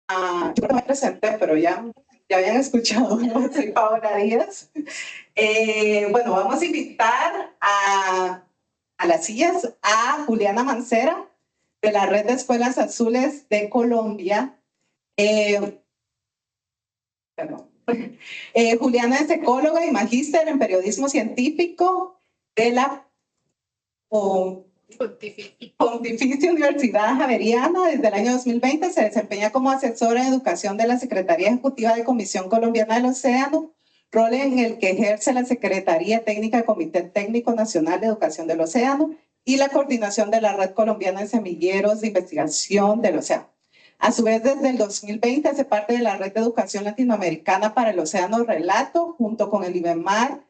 Yo no me presenté, pero ya habían escuchado, ¿no? Soy Paola Díaz. Bueno, vamos a invitar a las sillas a Juliana Mancera, de la Red de Escuelas Azules de Colombia. Juliana es ecóloga y magíster en periodismo científico de la Pontificia Universidad Javeriana. Desde el año 2020 se desempeña como asesora de educación de la Secretaría Ejecutiva de Comisión Colombiana del Océano, rol en el que ejerce la Secretaría Técnica del Comité Técnico Nacional de Educación del Océano y la coordinación de la Red Colombiana de Semilleros de Investigación del Océano. A su vez, desde el 2020 hace parte de la Red de Educación Latinoamericana para el Océano Relato, junto con el IBEMAR,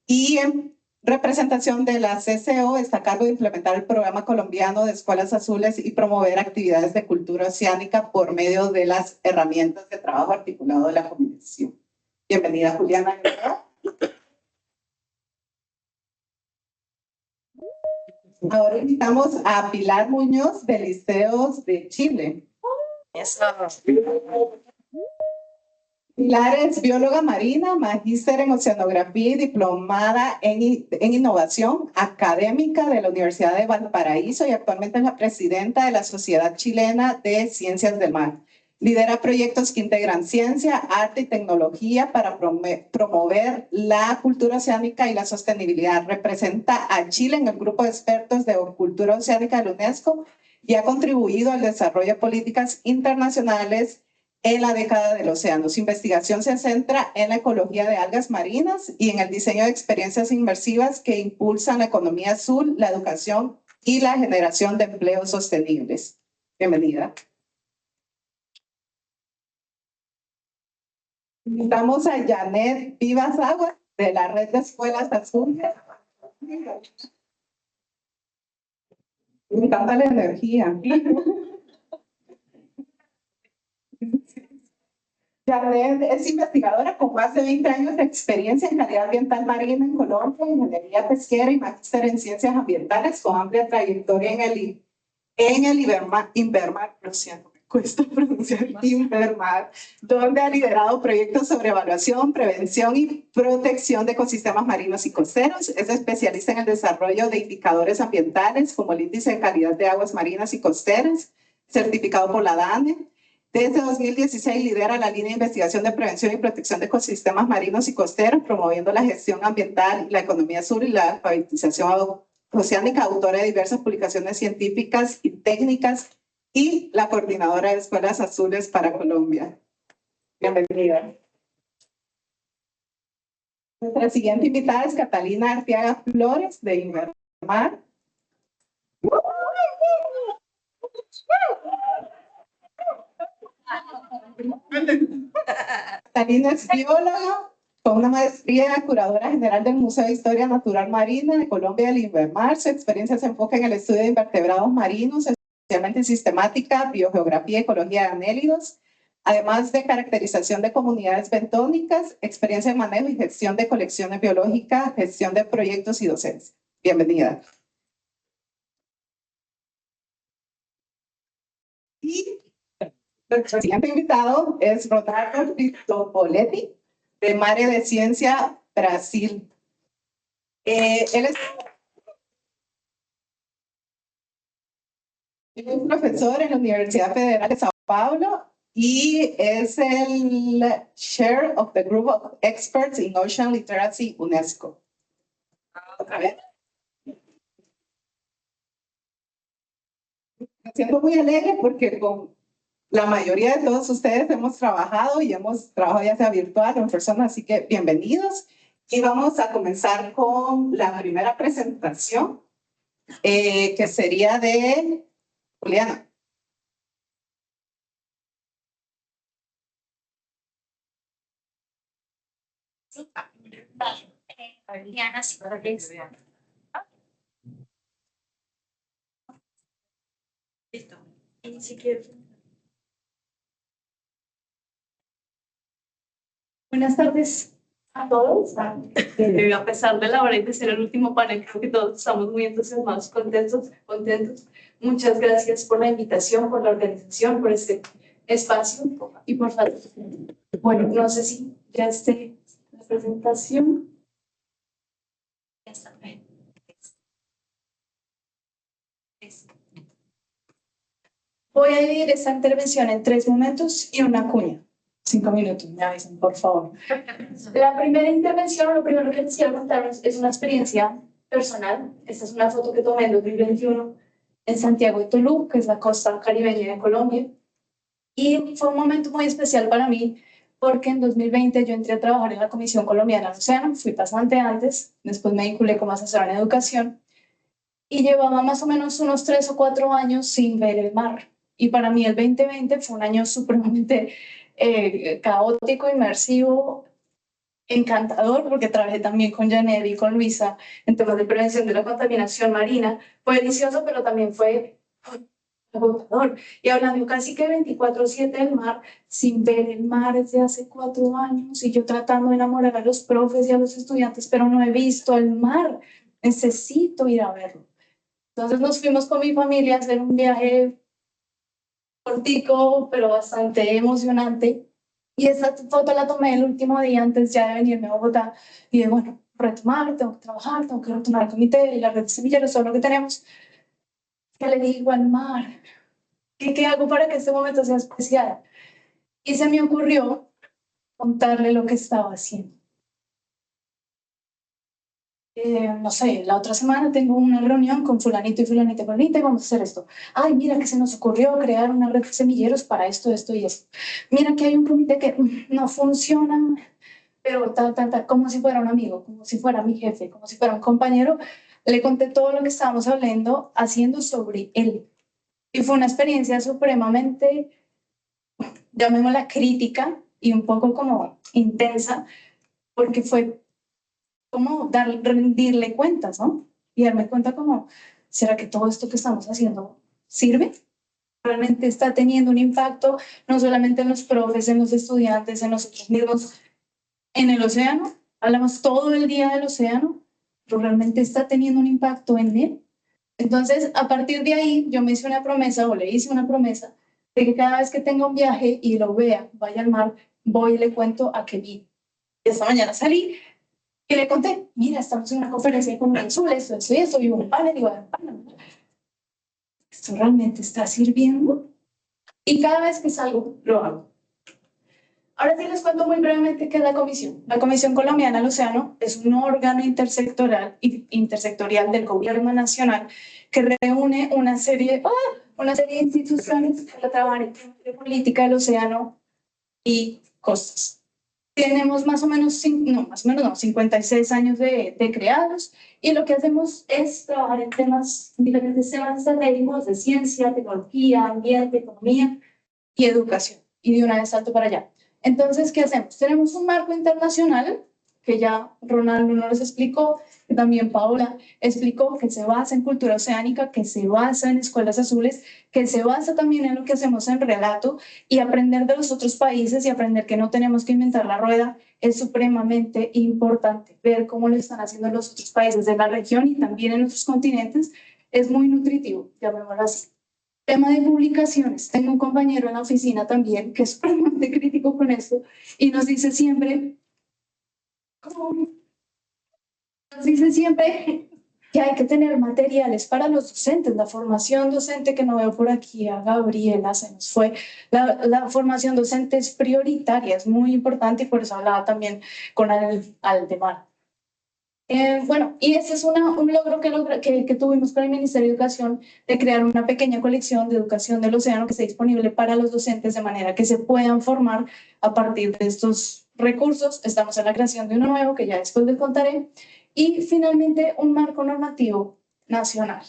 y en representación de la CCO está a cargo de implementar el programa colombiano de Escuelas Azules y promover actividades de cultura oceánica por medio de las herramientas de trabajo articulado de la Comisión. Bienvenida, Juliana. Ahora invitamos a Pilar Muñoz de Liceos de Chile. Pilar es bióloga marina, magíster en oceanografía y diplomada en innovación académica de la Universidad de Valparaíso y actualmente es la presidenta de la Sociedad Chilena de Ciencias del Mar. Lidera proyectos que integran ciencia, arte y tecnología para promover la cultura oceánica y la sostenibilidad. Representa a Chile en el grupo de expertos de cultura oceánica de la UNESCO y ha contribuido al desarrollo de políticas internacionales en la década del océano. Su investigación se centra en la ecología de algas marinas y en el diseño de experiencias inmersivas que impulsan la economía azul, la educación y la generación de empleos sostenibles. Bienvenida. Invitamos a Janet Vivas Aguas, de la Red de Escuelas Azules. Me encanta la energía. Janet es investigadora con más de 20 años de experiencia en calidad ambiental marina en Colombia, ingeniería pesquera y magíster en ciencias ambientales con amplia trayectoria en el INVERMAR, lo siento, me cuesta pronunciar INVERMAR, donde ha liderado proyectos sobre evaluación, prevención y protección de ecosistemas marinos y costeros. Es especialista en el desarrollo de indicadores ambientales como el índice de calidad de aguas marinas y costeras, certificado por la DANE. Desde 2016 lidera la línea de investigación de prevención y protección de ecosistemas marinos y costeros, promoviendo la gestión ambiental, la economía azul y la alfabetización oceánica, autora de diversas publicaciones científicas y técnicas y la coordinadora de Escuelas Azules para Colombia. Bienvenida. Nuestra siguiente invitada es Catalina Arteaga Flores, de INVERMAR. Catalina es bióloga con una maestría de curadora general del Museo de Historia Natural Marina de Colombia del INVERMAR. Su experiencia se enfoca en el estudio de invertebrados marinos, especialmente sistemática, biogeografía y ecología de anélidos, además de caracterización de comunidades bentónicas, experiencia en manejo y gestión de colecciones biológicas, gestión de proyectos y docencia. Bienvenida. Y nuestro siguiente invitado es Ronaldo Cristofoletti, de Mare de Ciencia, Brasil. Él es un profesor en la Universidad Federal de Sao Paulo y es el Chair of the Group of Experts in Ocean Literacy UNESCO. Otra vez. Me siento muy alegre porque con la mayoría de todos ustedes hemos trabajado y hemos trabajado ya sea virtual o en persona, así que bienvenidos. Y vamos a comenzar con la primera presentación, que sería de Juliana. Juliana, si podés. Listo. Y si quieres. Buenas tardes a todos. A pesar de la hora y de ser el último panel, creo que todos estamos muy entusiasmados, contentos. Muchas gracias por la invitación, por la organización, por este espacio y por favor. Bueno, no sé si ya esté la presentación. Ya está. Voy a dividir esta intervención en 3 momentos y una cuña. 5 minutos, me avisan, por favor. La primera intervención, lo primero que les quiero contar es una experiencia personal. Esta es una foto que tomé en 2021 en Santiago de Tolú, que es la costa caribeña de Colombia. Y fue un momento muy especial para mí porque en 2020 yo entré a trabajar en la Comisión Colombiana del Océano, fui pasante antes, después me vinculé como asesora en educación y llevaba más o menos unos 3 o 4 años sin ver el mar. Y para mí el 2020 fue un año supremamente caótico, inmersivo, encantador, porque trabajé también con Janet y con Luisa en temas de prevención de la contaminación marina. Fue delicioso, pero también fue agotador. Y hablando casi que 24/7 del mar, sin ver el mar desde hace 4 años, y yo tratando de enamorar a los profes y a los estudiantes, pero no he visto el mar. Necesito ir a verlo. Entonces nos fuimos con mi familia a hacer un viaje cortico, pero bastante emocionante. Y esa foto la tomé el último día antes ya de venirme a Bogotá. Y de bueno, retomar, tengo que trabajar, tengo que retomar el comité y la red de semilleros, todo lo que tenemos. ¿Qué le digo al mar? ¿Qué hago para que este momento sea especial? Y se me ocurrió contarle lo que estaba haciendo. No sé, la otra semana tengo una reunión con fulanito y fulanita y fulanita y vamos a hacer esto. Ay, mira que se nos ocurrió crear una red de semilleros para esto, esto y esto. Mira que hay un comité que no funciona, pero tal, como si fuera un amigo, como si fuera mi jefe, como si fuera un compañero. Le conté todo lo que estábamos haciendo sobre él. Y fue una experiencia supremamente, llamémosla crítica y un poco como intensa, porque fue como rendirle cuentas, ¿no? Y darme cuenta como, ¿será que todo esto que estamos haciendo sirve? ¿Realmente está teniendo un impacto no solamente en los profes, en los estudiantes, en nosotros mismos, en el océano? Hablamos todo el día del océano, pero ¿realmente está teniendo un impacto en él? Entonces, a partir de ahí, yo me hice una promesa, o le hice una promesa, de que cada vez que tenga un viaje y lo vea, vaya al mar, voy y le cuento a qué vi. Y esta mañana salí y le conté, mira, estamos en una conferencia con Azul, esto, y un panel, y bueno, ¿esto realmente está sirviendo? Y cada vez que salgo, lo hago. Ahora sí les cuento muy brevemente qué es la comisión. La Comisión Colombiana del Océano es un órgano intersectorial del gobierno nacional que reúne una serie de instituciones para trabajar en política del océano y costas. Tenemos más o menos 56 años de creados y lo que hacemos es trabajar en diferentes temas estratégicos de ciencia, tecnología, ambiente, economía y educación. Y de una vez salto para allá. Entonces, ¿qué hacemos? Tenemos un marco internacional que ya Ronaldo nos explicó, que también Paola explicó, que se basa en cultura oceánica, que se basa en escuelas azules, que se basa también en lo que hacemos en relato, y aprender de los otros países y aprender que no tenemos que inventar la rueda es supremamente importante. Ver cómo lo están haciendo los otros países de la región y también en otros continentes es muy nutritivo, llamémoslo así. Tema de publicaciones. Tengo un compañero en la oficina también que es supremamente crítico con esto y nos dice siempre que hay que tener materiales para los docentes. La formación docente, que no veo por aquí a Gabriela, se nos fue. La formación docente es prioritaria, es muy importante y por eso hablaba también con Aldemar. Bueno, y ese es un logro que tuvimos con el Ministerio de Educación, de crear una pequeña colección de educación del océano que esté disponible para los docentes de manera que se puedan formar a partir de estos recursos. Estamos en la creación de uno nuevo que ya después les contaré. Y finalmente, un marco normativo nacional.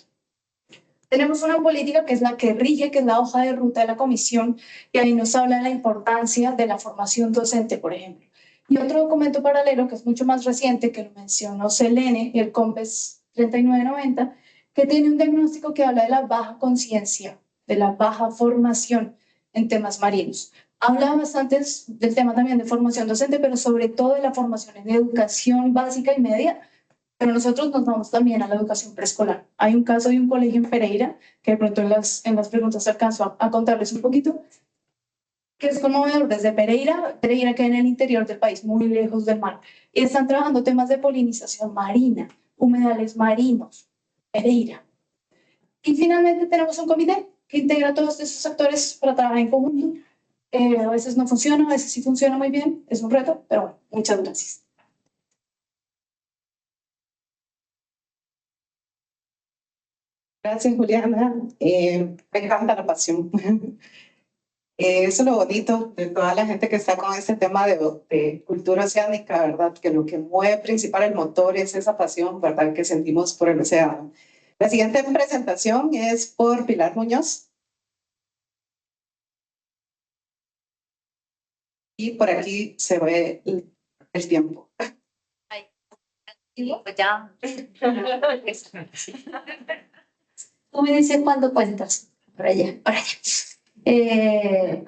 Tenemos una política que es la que rige, que es la hoja de ruta de la comisión, y ahí nos habla de la importancia de la formación docente, por ejemplo. Y otro documento paralelo que es mucho más reciente, que lo mencionó Selene, el COMPES 3990, que tiene un diagnóstico que habla de la baja conciencia, de la baja formación en temas marinos. Habla bastante del tema también de formación docente, pero sobre todo de la formación en educación básica y media, pero nosotros nos vamos también a la educación preescolar. Hay un caso de un colegio en Pereira, que de pronto en las preguntas alcanzo a contarles un poquito, que es conmovedor desde Pereira. Pereira queda en el interior del país, muy lejos del mar, y están trabajando temas de polinización marina, humedales marinos, Pereira. Y finalmente tenemos un comité que integra a todos esos actores para trabajar en conjunto. A veces no funciona, a veces sí funciona muy bien, es un reto, pero bueno, muchas gracias. Gracias, Juliana. Me encanta la pasión. Eso es lo bonito de toda la gente que está con este tema de cultura oceánica, ¿verdad? Que lo que mueve principal el motor es esa pasión, ¿verdad? Que sentimos por el océano. La siguiente presentación es por Pilar Muñoz. Y por aquí se ve el tiempo. Pues ya. Tú me dices cuándo cuentas. Por allá, por allá.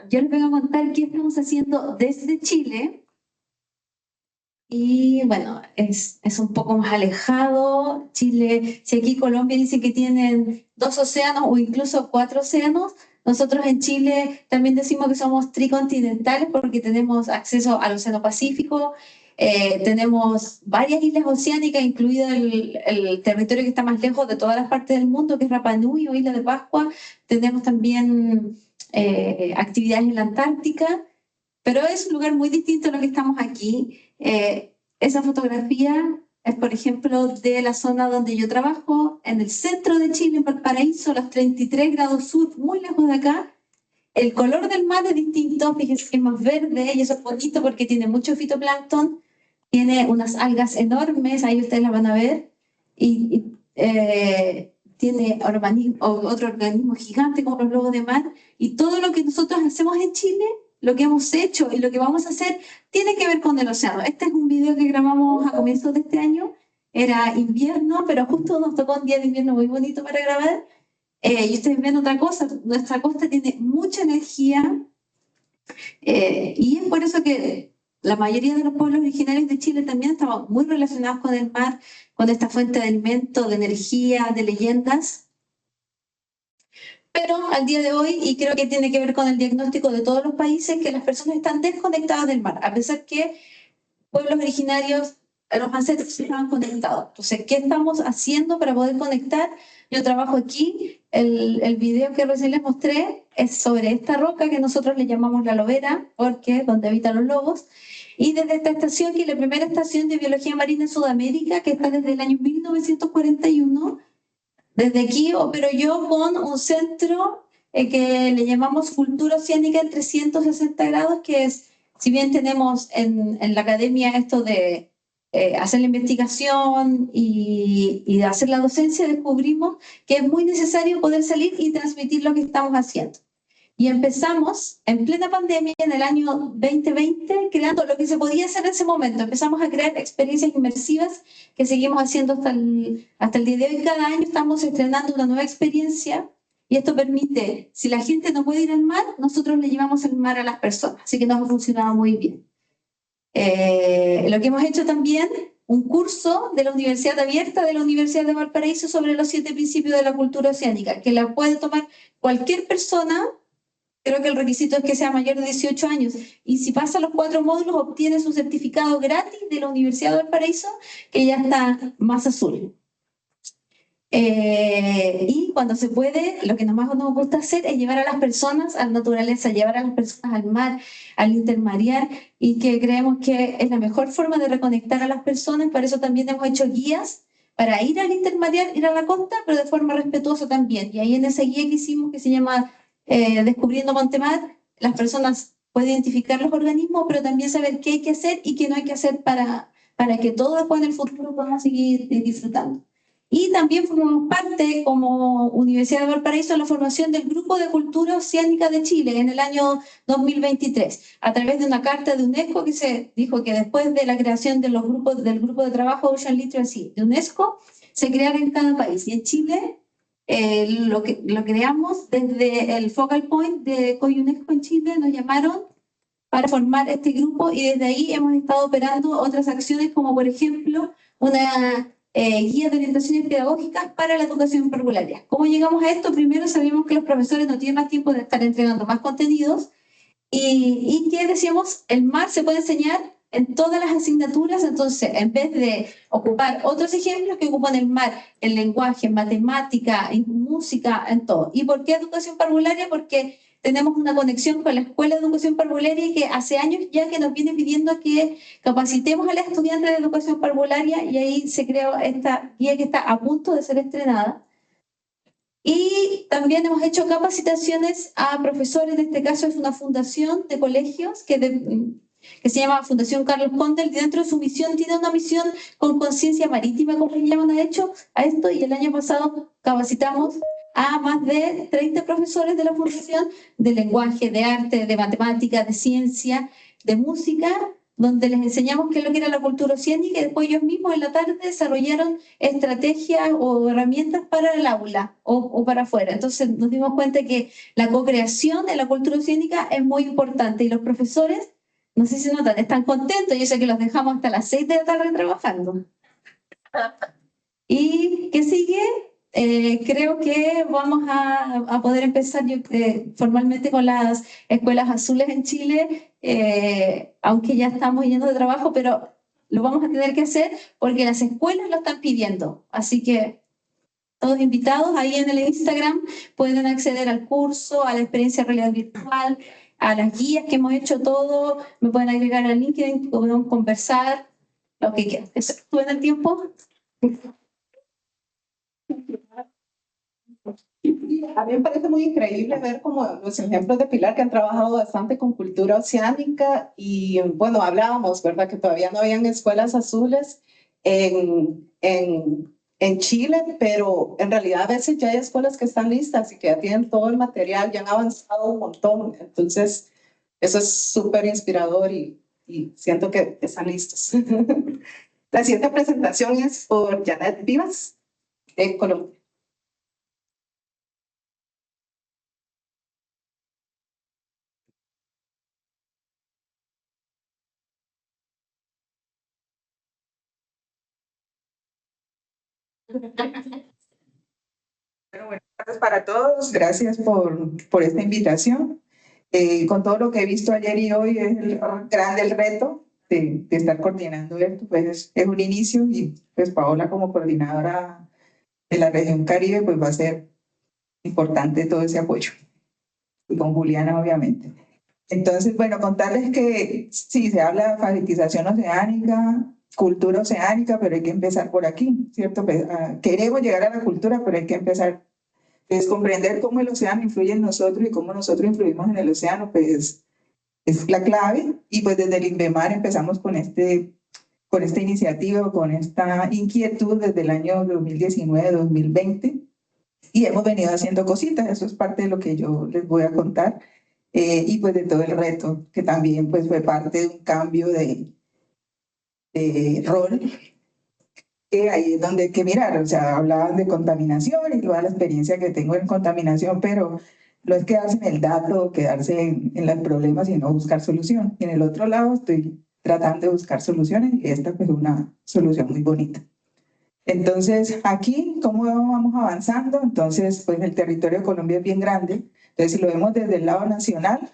Yo les vengo a contar qué estamos haciendo desde Chile. Y bueno, es un poco más alejado. Chile, si aquí Colombia dice que tienen 2 océanos o incluso 4 océanos, nosotros en Chile también decimos que somos tricontinentales porque tenemos acceso al Océano Pacífico, tenemos varias islas oceánicas, incluido el territorio que está más lejos de todas las partes del mundo, que es Rapa Nui o Isla de Pascua. Tenemos también actividades en la Antártica, pero es un lugar muy distinto a lo que estamos aquí. Esa fotografía es, por ejemplo, de la zona donde yo trabajo, en el centro de Chile, en Valparaíso, los 33 grados sur, muy lejos de acá. El color del mar es distinto, fíjense que es más verde y eso es bonito porque tiene mucho fitoplancton, tiene unas algas enormes, ahí ustedes las van a ver, y tiene otro organismo gigante como los lobos de mar, y todo lo que nosotros hacemos en Chile, lo que hemos hecho y lo que vamos a hacer, tiene que ver con el océano. Este es un video que grabamos a comienzos de este año, era invierno, pero justo nos tocó un día de invierno muy bonito para grabar. Y ustedes ven otra cosa, nuestra costa tiene mucha energía, y es por eso que la mayoría de los pueblos originarios de Chile también estaban muy relacionados con el mar, con esta fuente de alimento, de energía, de leyendas. Pero al día de hoy, y creo que tiene que ver con el diagnóstico de todos los países, que las personas están desconectadas del mar, a pesar que pueblos originarios, los ancestros estaban conectados. Entonces, ¿qué estamos haciendo para poder conectar? Yo trabajo aquí, el video que recién les mostré es sobre esta roca que nosotros le llamamos la lobera, porque es donde habitan los lobos, y desde esta estación, que es la primera estación de biología marina en Sudamérica, que está desde el año 1941, desde aquí opero yo con un centro que le llamamos Cultura Oceánica en 360 grados, que es, si bien tenemos en la academia esto de hacer la investigación y hacer la docencia, descubrimos que es muy necesario poder salir y transmitir lo que estamos haciendo. Y empezamos en plena pandemia, en el año 2020, creando lo que se podía hacer en ese momento. Empezamos a crear experiencias inmersivas que seguimos haciendo hasta el día de hoy. Cada año estamos estrenando una nueva experiencia y esto permite, si la gente no puede ir al mar, nosotros le llevamos el mar a las personas. Así que nos ha funcionado muy bien. Lo que hemos hecho también, un curso de la Universidad Abierta de la Universidad de Valparaíso sobre los 7 principios de la cultura oceánica, que la puede tomar cualquier persona. Creo que el requisito es que sea mayor de 18 años. Y si pasa los 4 módulos, obtiene su certificado gratis de la Universidad de Valparaíso, que ya está más azul. Y cuando se puede, lo que más nos gusta hacer es llevar a las personas a la naturaleza, llevar a las personas al mar, al intermarear, y que creemos que es la mejor forma de reconectar a las personas. Por eso también hemos hecho guías para ir al intermarear, ir a la costa, pero de forma respetuosa también. Y ahí en esa guía que hicimos, que se llama Descubriendo Montemar, las personas pueden identificar los organismos, pero también saber qué hay que hacer y qué no hay que hacer para que todos después en el futuro podamos seguir disfrutando. Y también formamos parte, como Universidad de Valparaíso, de la formación del Grupo de Cultura Oceánica de Chile en el año 2023, a través de una carta de UNESCO que se dijo que después de la creación del grupo de trabajo Ocean Literacy de UNESCO, se creara en cada país. Y en Chile lo creamos desde el Focal Point de COIUNESCO en Chile, nos llamaron para formar este grupo y desde ahí hemos estado operando otras acciones, como por ejemplo una guía de orientaciones pedagógicas para la educación parvularia. ¿Cómo llegamos a esto? Primero sabemos que los profesores no tienen más tiempo de estar entregando más contenidos y que decíamos, el mar se puede enseñar en todas las asignaturas, entonces en vez de ocupar otros ejemplos que ocupan el mar, en lenguaje, en matemática, en música, en todo. ¿Y por qué educación parvularia? Porque tenemos una conexión con la Escuela de Educación Parvularia que hace años ya que nos viene pidiendo que capacitemos a las estudiantes de educación parvularia y ahí se creó esta guía que está a punto de ser estrenada. Y también hemos hecho capacitaciones a profesores, en este caso es una fundación de colegios que se llama Fundación Carlos Condel, y dentro de su misión tiene una misión con conciencia marítima, como le llaman a esto, y el año pasado capacitamos a más de 30 profesores de la fundación de lenguaje, de arte, de matemática, de ciencia, de música, donde les enseñamos qué es lo que era la cultura oceánica y después ellos mismos en la tarde desarrollaron estrategias o herramientas para el aula o para afuera. Entonces nos dimos cuenta que la co-creación en la cultura oceánica es muy importante y los profesores, no sé si notan, están contentos. Yo sé que los dejamos hasta las 6 de la tarde trabajando. ¿Y qué sigue? Creo que vamos a poder empezar formalmente con las escuelas azules en Chile, aunque ya estamos yendo de trabajo, pero lo vamos a tener que hacer porque las escuelas lo están pidiendo. Así que todos invitados, ahí en el Instagram pueden acceder al curso, a la experiencia de realidad virtual, a las guías que hemos hecho todo, me pueden agregar al LinkedIn, podemos conversar, lo que quieran. ¿Estuvo en el tiempo? A mí me parece muy increíble ver como los ejemplos de Pilar que han trabajado bastante con cultura oceánica y bueno, hablábamos, ¿verdad? Que todavía no habían escuelas azules en Chile, pero en realidad a veces ya hay escuelas que están listas y que ya tienen todo el material, ya han avanzado un montón. Entonces, eso es súper inspirador y siento que están listos. La siguiente presentación es por Janet Vivas, de Colombia. Buenas tardes para todos. Gracias por esta invitación. Con todo lo que he visto ayer y hoy, es grande el reto de estar coordinando esto. Pues es un inicio y pues Paola como coordinadora de la región Caribe, pues va a ser importante todo ese apoyo. Y con Juliana, obviamente. Entonces, bueno, contarles que sí, se habla de alfabetización oceánica, cultura oceánica, pero hay que empezar por aquí, ¿cierto? Pues, queremos llegar a la cultura, pero hay que empezar. Es comprender cómo el océano influye en nosotros y cómo nosotros influimos en el océano, pues es la clave. Y pues desde el INVEMAR empezamos con esta iniciativa, con esta inquietud desde el año 2019-2020 y hemos venido haciendo cositas. Eso es parte de lo que yo les voy a contar. Y pues de todo el reto, que también pues fue parte de un cambio de rol, que ahí es donde hay que mirar. O sea, hablaban de contaminación y toda la experiencia que tengo en contaminación, pero no es quedarse en el dato, quedarse en los problemas, sino buscar solución. Y en el otro lado estoy tratando de buscar soluciones y esta pues es una solución muy bonita. Entonces, aquí, ¿cómo vamos avanzando? Entonces, pues el territorio de Colombia es bien grande. Entonces, si lo vemos desde el lado nacional,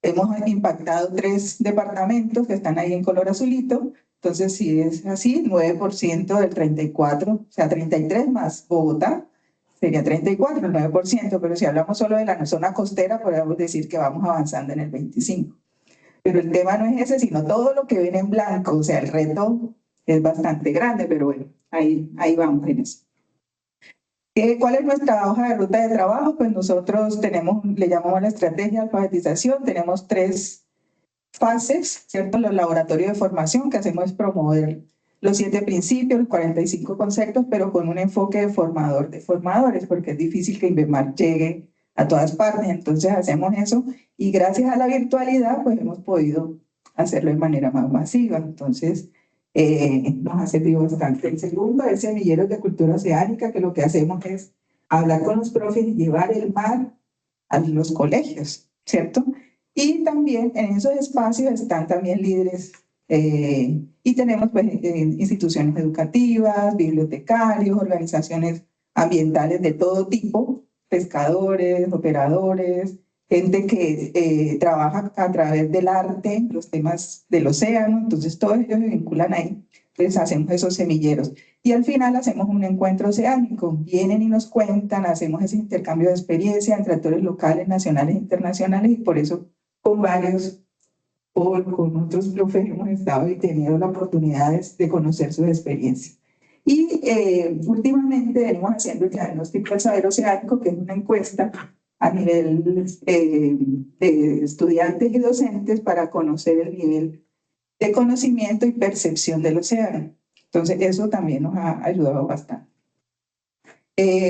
hemos impactado 3 departamentos que están ahí en color azulito. Entonces, si es así, 9% del 34, o sea, 33 más Bogotá, sería 34, el 9%, pero si hablamos solo de la zona costera, podemos decir que vamos avanzando en el 25%. Pero el tema no es ese, sino todo lo que viene en blanco, o sea, el reto es bastante grande, pero bueno, ahí vamos en eso. ¿Cuál es nuestra hoja de ruta de trabajo? Pues nosotros le llamamos la estrategia de alfabetización, tenemos 3 fases, ¿cierto? Los laboratorios de formación que hacemos es promover los 7 principios, los 45 conceptos, pero con un enfoque de formador de formadores, porque es difícil que INVEMAR llegue a todas partes. Entonces hacemos eso y gracias a la virtualidad pues hemos podido hacerlo de manera más masiva. Entonces nos ha servido bastante. El segundo es Semilleros de Cultura Oceánica, que lo que hacemos es hablar con los profes y llevar el mar a los colegios, ¿cierto? Y también en esos espacios están también líderes y tenemos pues, instituciones educativas, bibliotecarios, organizaciones ambientales de todo tipo, pescadores, operadores, gente que trabaja a través del arte, los temas del océano, entonces todos ellos se vinculan ahí. Entonces hacemos esos semilleros. Y al final hacemos un encuentro oceánico. Vienen y nos cuentan, hacemos ese intercambio de experiencia entre actores locales, nacionales e internacionales, y por eso con varios, con otros profes hemos estado y tenido la oportunidad de conocer sus experiencias. Y últimamente venimos haciendo el diagnóstico del saber oceánico, que es una encuesta a nivel de estudiantes y docentes para conocer el nivel de conocimiento y percepción del océano. Entonces, eso también nos ha ayudado bastante.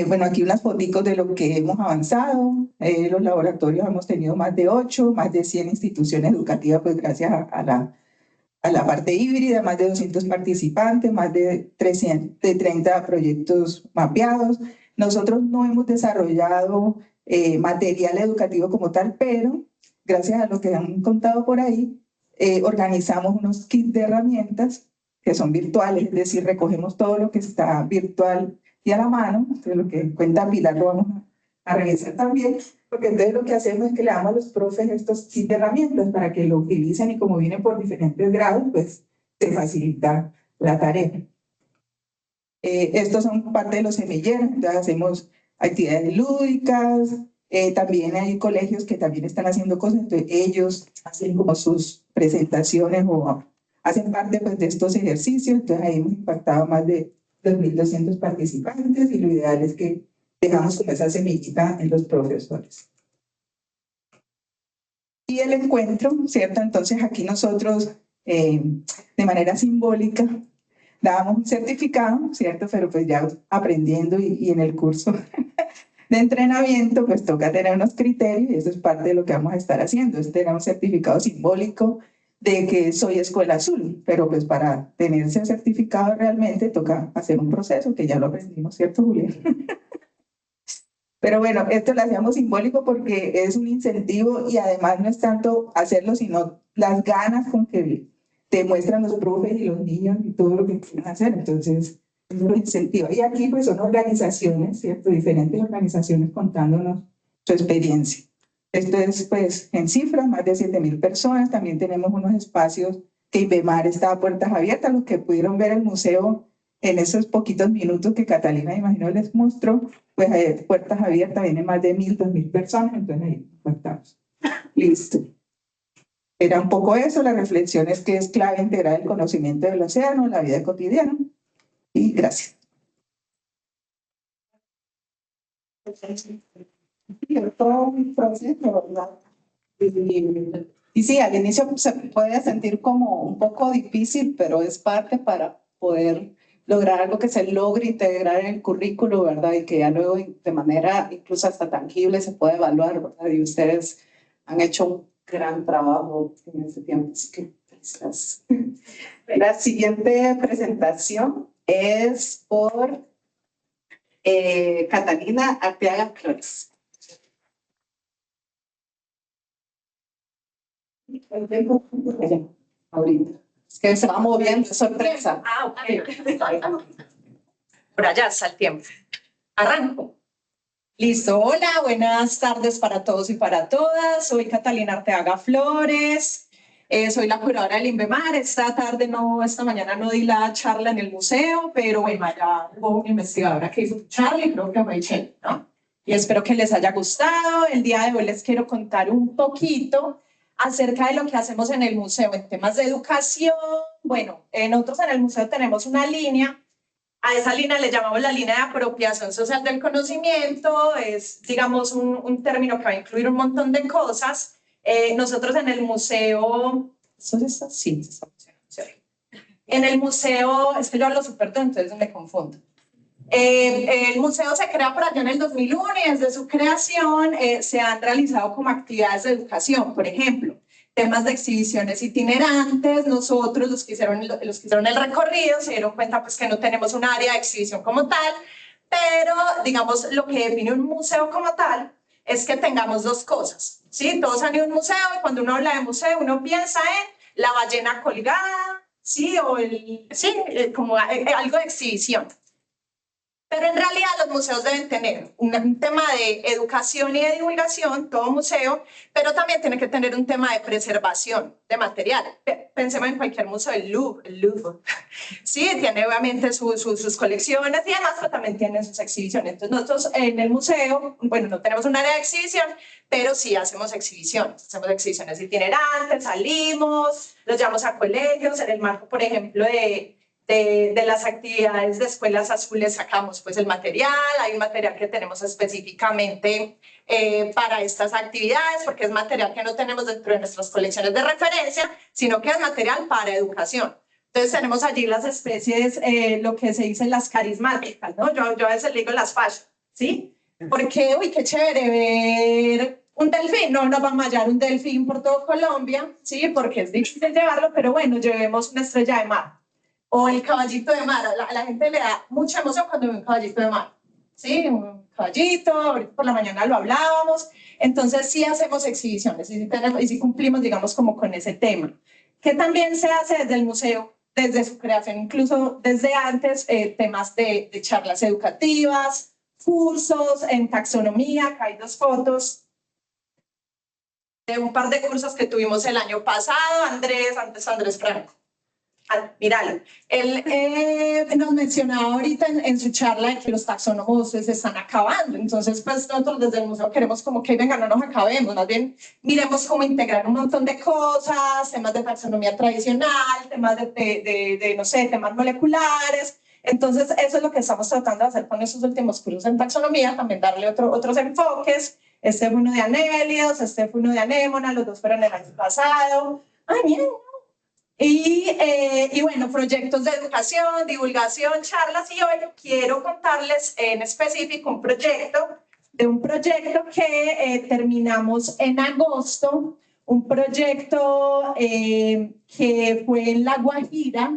Bueno, aquí unas fotos de lo que hemos avanzado. Los laboratorios hemos tenido más de 8, más de 100 instituciones educativas, pues gracias a la parte híbrida, más de 200 participantes, más de 30 proyectos mapeados. Nosotros no hemos desarrollado material educativo como tal, pero gracias a lo que han contado por ahí, organizamos unos kits de herramientas que son virtuales, es decir, recogemos todo lo que está virtual y a la mano. Entonces, lo que cuenta Pilar lo vamos a revisar también, porque entonces lo que hacemos es que le damos a los profes estos kits de herramientas para que lo utilicen, y como vienen por diferentes grados, pues se facilita la tarea. Estos son parte de los semilleros, entonces hacemos actividades lúdicas, también hay colegios que también están haciendo cosas, entonces ellos hacen como sus presentaciones o hacen parte pues, de estos ejercicios, entonces ahí hemos impactado más de 2.200 participantes, y lo ideal es que dejamos como esa semillita en los profesores. Y el encuentro, ¿cierto? Entonces aquí nosotros, de manera simbólica, dábamos un certificado, ¿cierto? Pero pues ya aprendiendo y en el curso de entrenamiento, pues toca tener unos criterios, y eso es parte de lo que vamos a estar haciendo. Este era un certificado simbólico de que soy Escuela Azul, pero pues para tener ese certificado realmente toca hacer un proceso, que ya lo aprendimos, ¿cierto, Julián? Pero bueno, esto lo hacíamos simbólico porque es un incentivo, y además no es tanto hacerlo, sino las ganas con que te muestran los profes y los niños y todo lo que quieren hacer. Entonces, es un incentivo. Y aquí pues son organizaciones, ¿cierto? Diferentes organizaciones contándonos su experiencia. Esto es pues en cifras, más de 7.000 personas. También tenemos unos espacios que INVEMAR está a puertas abiertas. Los que pudieron ver el museo en esos poquitos minutos que Catalina, imagino, les mostró, pues hay puertas abiertas, vienen más de 1.000, 2.000 personas, entonces ahí cortamos. Listo. Era un poco eso, la reflexión es que es clave integrar el conocimiento del océano en la vida cotidiana. Y gracias. Todo un proceso, ¿verdad? Y sí, al inicio se puede sentir como un poco difícil, pero es parte para poder lograr algo que se logre integrar en el currículo, ¿verdad? Y que ya luego de manera incluso hasta tangible se puede evaluar, ¿verdad? Y ustedes han hecho un gran trabajo en este tiempo, así que felicidades. La siguiente presentación es por Catalina Arteaga Flores. Ahorita. Es que se va moviendo, es sorpresa. Ah, ok. Por allá está el tiempo. Arranco. Listo. Hola, buenas tardes para todos y para todas. Soy Catalina Arteaga Flores. Soy la curadora del INVEMAR. Esta mañana no di la charla en el museo, pero bueno, allá hubo una investigadora que hizo un charla y creo que fue Michelle, ¿no? Y espero que les haya gustado. El día de hoy les quiero contar un poquito acerca de lo que hacemos en el museo en temas de educación. Bueno, nosotros en el museo tenemos una línea. A esa línea le llamamos la línea de apropiación social del conocimiento. Es, digamos, un término que va a incluir un montón de cosas. Nosotros en el museo... ¿Eso está? Sí, está. En el museo... Es que yo hablo súper tonto, entonces me confundo. El museo se crea por allá en el 2001 y desde su creación se han realizado como actividades de educación, por ejemplo, temas de exhibiciones itinerantes. Nosotros, los que hicieron el recorrido, se dieron cuenta pues, que no tenemos un área de exhibición como tal, pero digamos lo que define un museo como tal es que tengamos dos cosas, ¿sí? Todos han ido a un museo y cuando uno habla de museo uno piensa en la ballena colgada, ¿sí? O como algo de exhibición. Pero en realidad los museos deben tener un tema de educación y de divulgación, todo museo, pero también tiene que tener un tema de preservación de material. Pensemos en cualquier museo, el Louvre. Sí, tiene obviamente sus colecciones y además pero también tiene sus exhibiciones. Entonces nosotros en el museo, bueno, no tenemos un área de exhibición, pero sí hacemos exhibiciones itinerantes, salimos, los llevamos a colegios, en el marco, por ejemplo, de las actividades de Escuelas Azules sacamos pues el material, hay un material que tenemos específicamente para estas actividades, porque es material que no tenemos dentro de nuestras colecciones de referencia, sino que es material para educación. Entonces tenemos allí las especies, lo que se dice las carismáticas, ¿no? Yo a veces le digo las fashion, ¿sí? Porque, uy, qué chévere ver un delfín. No nos vamos a hallar un delfín por todo Colombia, ¿sí? Porque es difícil llevarlo, pero bueno, llevemos una estrella de mar. O el caballito de mar. A la gente le da mucha emoción cuando ve un caballito de mar, ¿sí? Un caballito, ahorita por la mañana lo hablábamos. Entonces sí hacemos exhibiciones y sí cumplimos, digamos, como con ese tema. Que también se hace desde el museo, desde su creación, incluso desde antes, temas de charlas educativas, cursos en taxonomía. Acá hay 2 fotos de un par de cursos que tuvimos el año pasado. Andrés Franco. Míralo, él nos mencionaba ahorita en su charla que los taxónomos se están acabando, entonces pues nosotros desde el museo queremos como que venga, no nos acabemos, más bien miremos cómo integrar un montón de cosas, temas de taxonomía tradicional, temas de no sé, temas moleculares. Entonces eso es lo que estamos tratando de hacer con estos últimos cursos en taxonomía, también darle otros enfoques. Este fue uno de Anelios, este fue uno de Anémona, los 2 fueron el año pasado. ¡Ay, miren! Y bueno, proyectos de educación, divulgación, charlas, y hoy quiero contarles en específico un proyecto que terminamos en agosto, un proyecto que fue en La Guajira.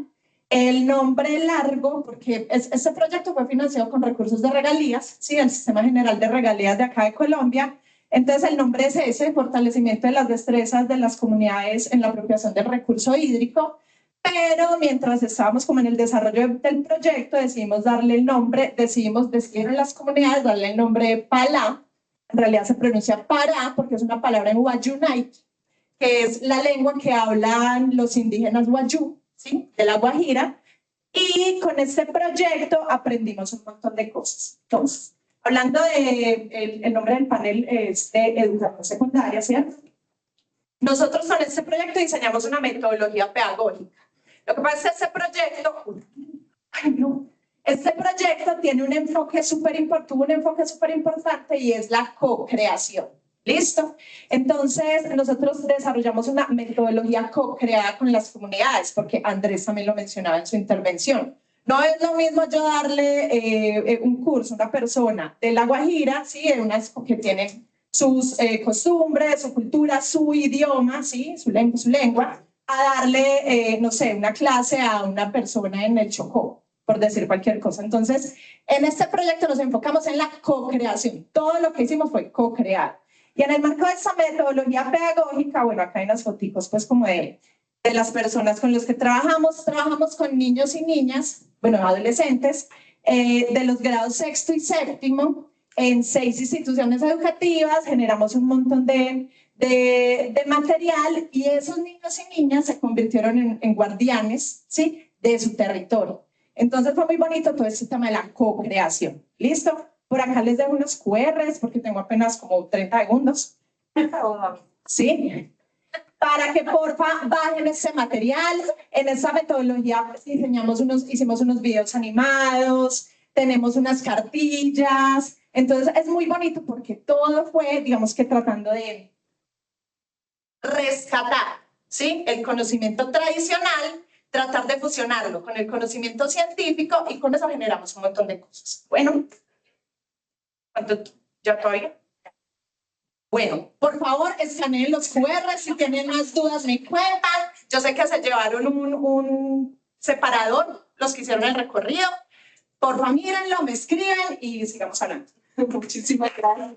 El nombre largo, porque este proyecto fue financiado con recursos de regalías, ¿sí? El Sistema General de Regalías de acá de Colombia. Entonces el nombre es ese, fortalecimiento de las destrezas de las comunidades en la apropiación del recurso hídrico, pero mientras estábamos como en el desarrollo del proyecto decidimos decidieron las comunidades darle el nombre Palá. En realidad se pronuncia Pará porque es una palabra en Wayuunait, que es la lengua que hablan los indígenas Wayuu, ¿sí? De La Guajira, y con este proyecto aprendimos un montón de cosas. Entonces, hablando el nombre del panel es de educación secundaria, ¿cierto? Nosotros con este proyecto diseñamos una metodología pedagógica. Lo que pasa es que este proyecto tiene un enfoque súper importante y es la co-creación. ¿Listo? Entonces, nosotros desarrollamos una metodología co-creada con las comunidades, porque Andrés también lo mencionaba en su intervención. No es lo mismo yo darle un curso a una persona de La Guajira, ¿sí? Que tiene sus costumbres, su cultura, su idioma, ¿sí? Su lengua, a darle, no sé, una clase a una persona en el Chocó, por decir cualquier cosa. Entonces, en este proyecto nos enfocamos en la co-creación. Todo lo que hicimos fue co-crear. Y en el marco de esa metodología pedagógica, bueno, acá hay unas fotitos pues como de las personas con las que trabajamos con niños y niñas, bueno, adolescentes, de los grados 6º y 7º, en 6 instituciones educativas, generamos un montón de material y esos niños y niñas se convirtieron en guardianes, ¿sí? De su territorio. Entonces fue muy bonito todo este tema de la co-creación. ¿Listo? Por acá les dejo unos QRs porque tengo apenas como 30 segundos. ¿Sí? Para que porfa bajen ese material. En esa metodología pues, hicimos unos videos animados, tenemos unas cartillas. Entonces es muy bonito porque todo fue, digamos que tratando de rescatar, ¿sí? El conocimiento tradicional, tratar de fusionarlo con el conocimiento científico y con eso generamos un montón de cosas. Bueno, ¿ya todavía? Bueno, por favor, escaneen los QR, si tienen más dudas me cuentan. Yo sé que se llevaron un separador, los que hicieron el recorrido. Por favor, mírenlo, me escriben y sigamos hablando. Muchísimas gracias.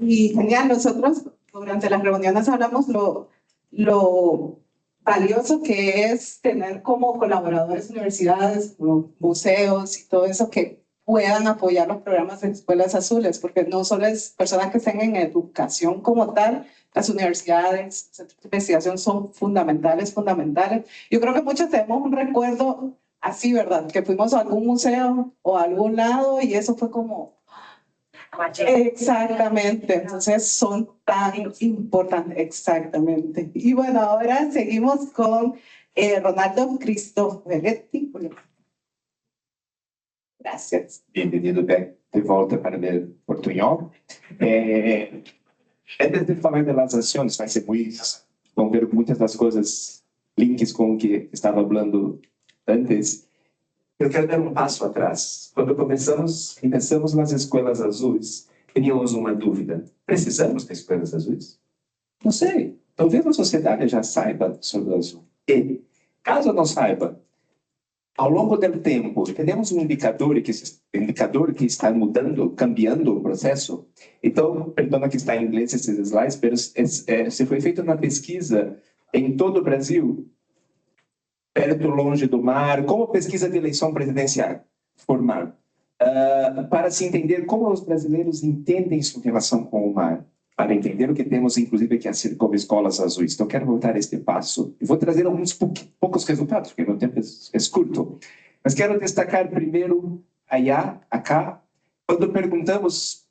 Y genial, nosotros durante las reuniones hablamos lo valioso que es tener como colaboradores universidades, como museos y todo eso que puedan apoyar los programas de escuelas azules, porque no solo es personas que estén en educación como tal, las universidades, centros de investigación son fundamentales, fundamentales. Yo creo que muchos tenemos un recuerdo así, ¿verdad? Que fuimos a algún museo o a algún lado y eso fue como... Exactamente, entonces son tan importantes, exactamente. Y bueno, ahora seguimos con Ronaldo Cristoforetti. Gracias. Bem-vindo de volta para o Portunhol. Antes de falar das ações, vai ser muito, vão ver muitas das coisas, links com o que estava falando antes. Eu quero dar um passo atrás. Quando começamos nas escolas azuis, tínhamos uma dúvida. Precisamos de escolas azuis? Não sei. Talvez a sociedade já saiba sobre o azul. E, caso não saiba, ao longo do tempo, temos um indicador que está mudando, cambiando o processo. Então, perdona que está em inglês esses slides, mas se foi feita uma pesquisa em todo o Brasil, perto, longe do mar, como pesquisa de eleição presidencial formal, para se entender como os brasileiros entendem sua relação com o mar, para entender o que temos, inclusive, que fazer como escolas azuis. Então, quero voltar a este passo. Eu vou trazer alguns poucos resultados, porque meu tempo é curto. Mas quero destacar primeiro, acá, quando perguntamos,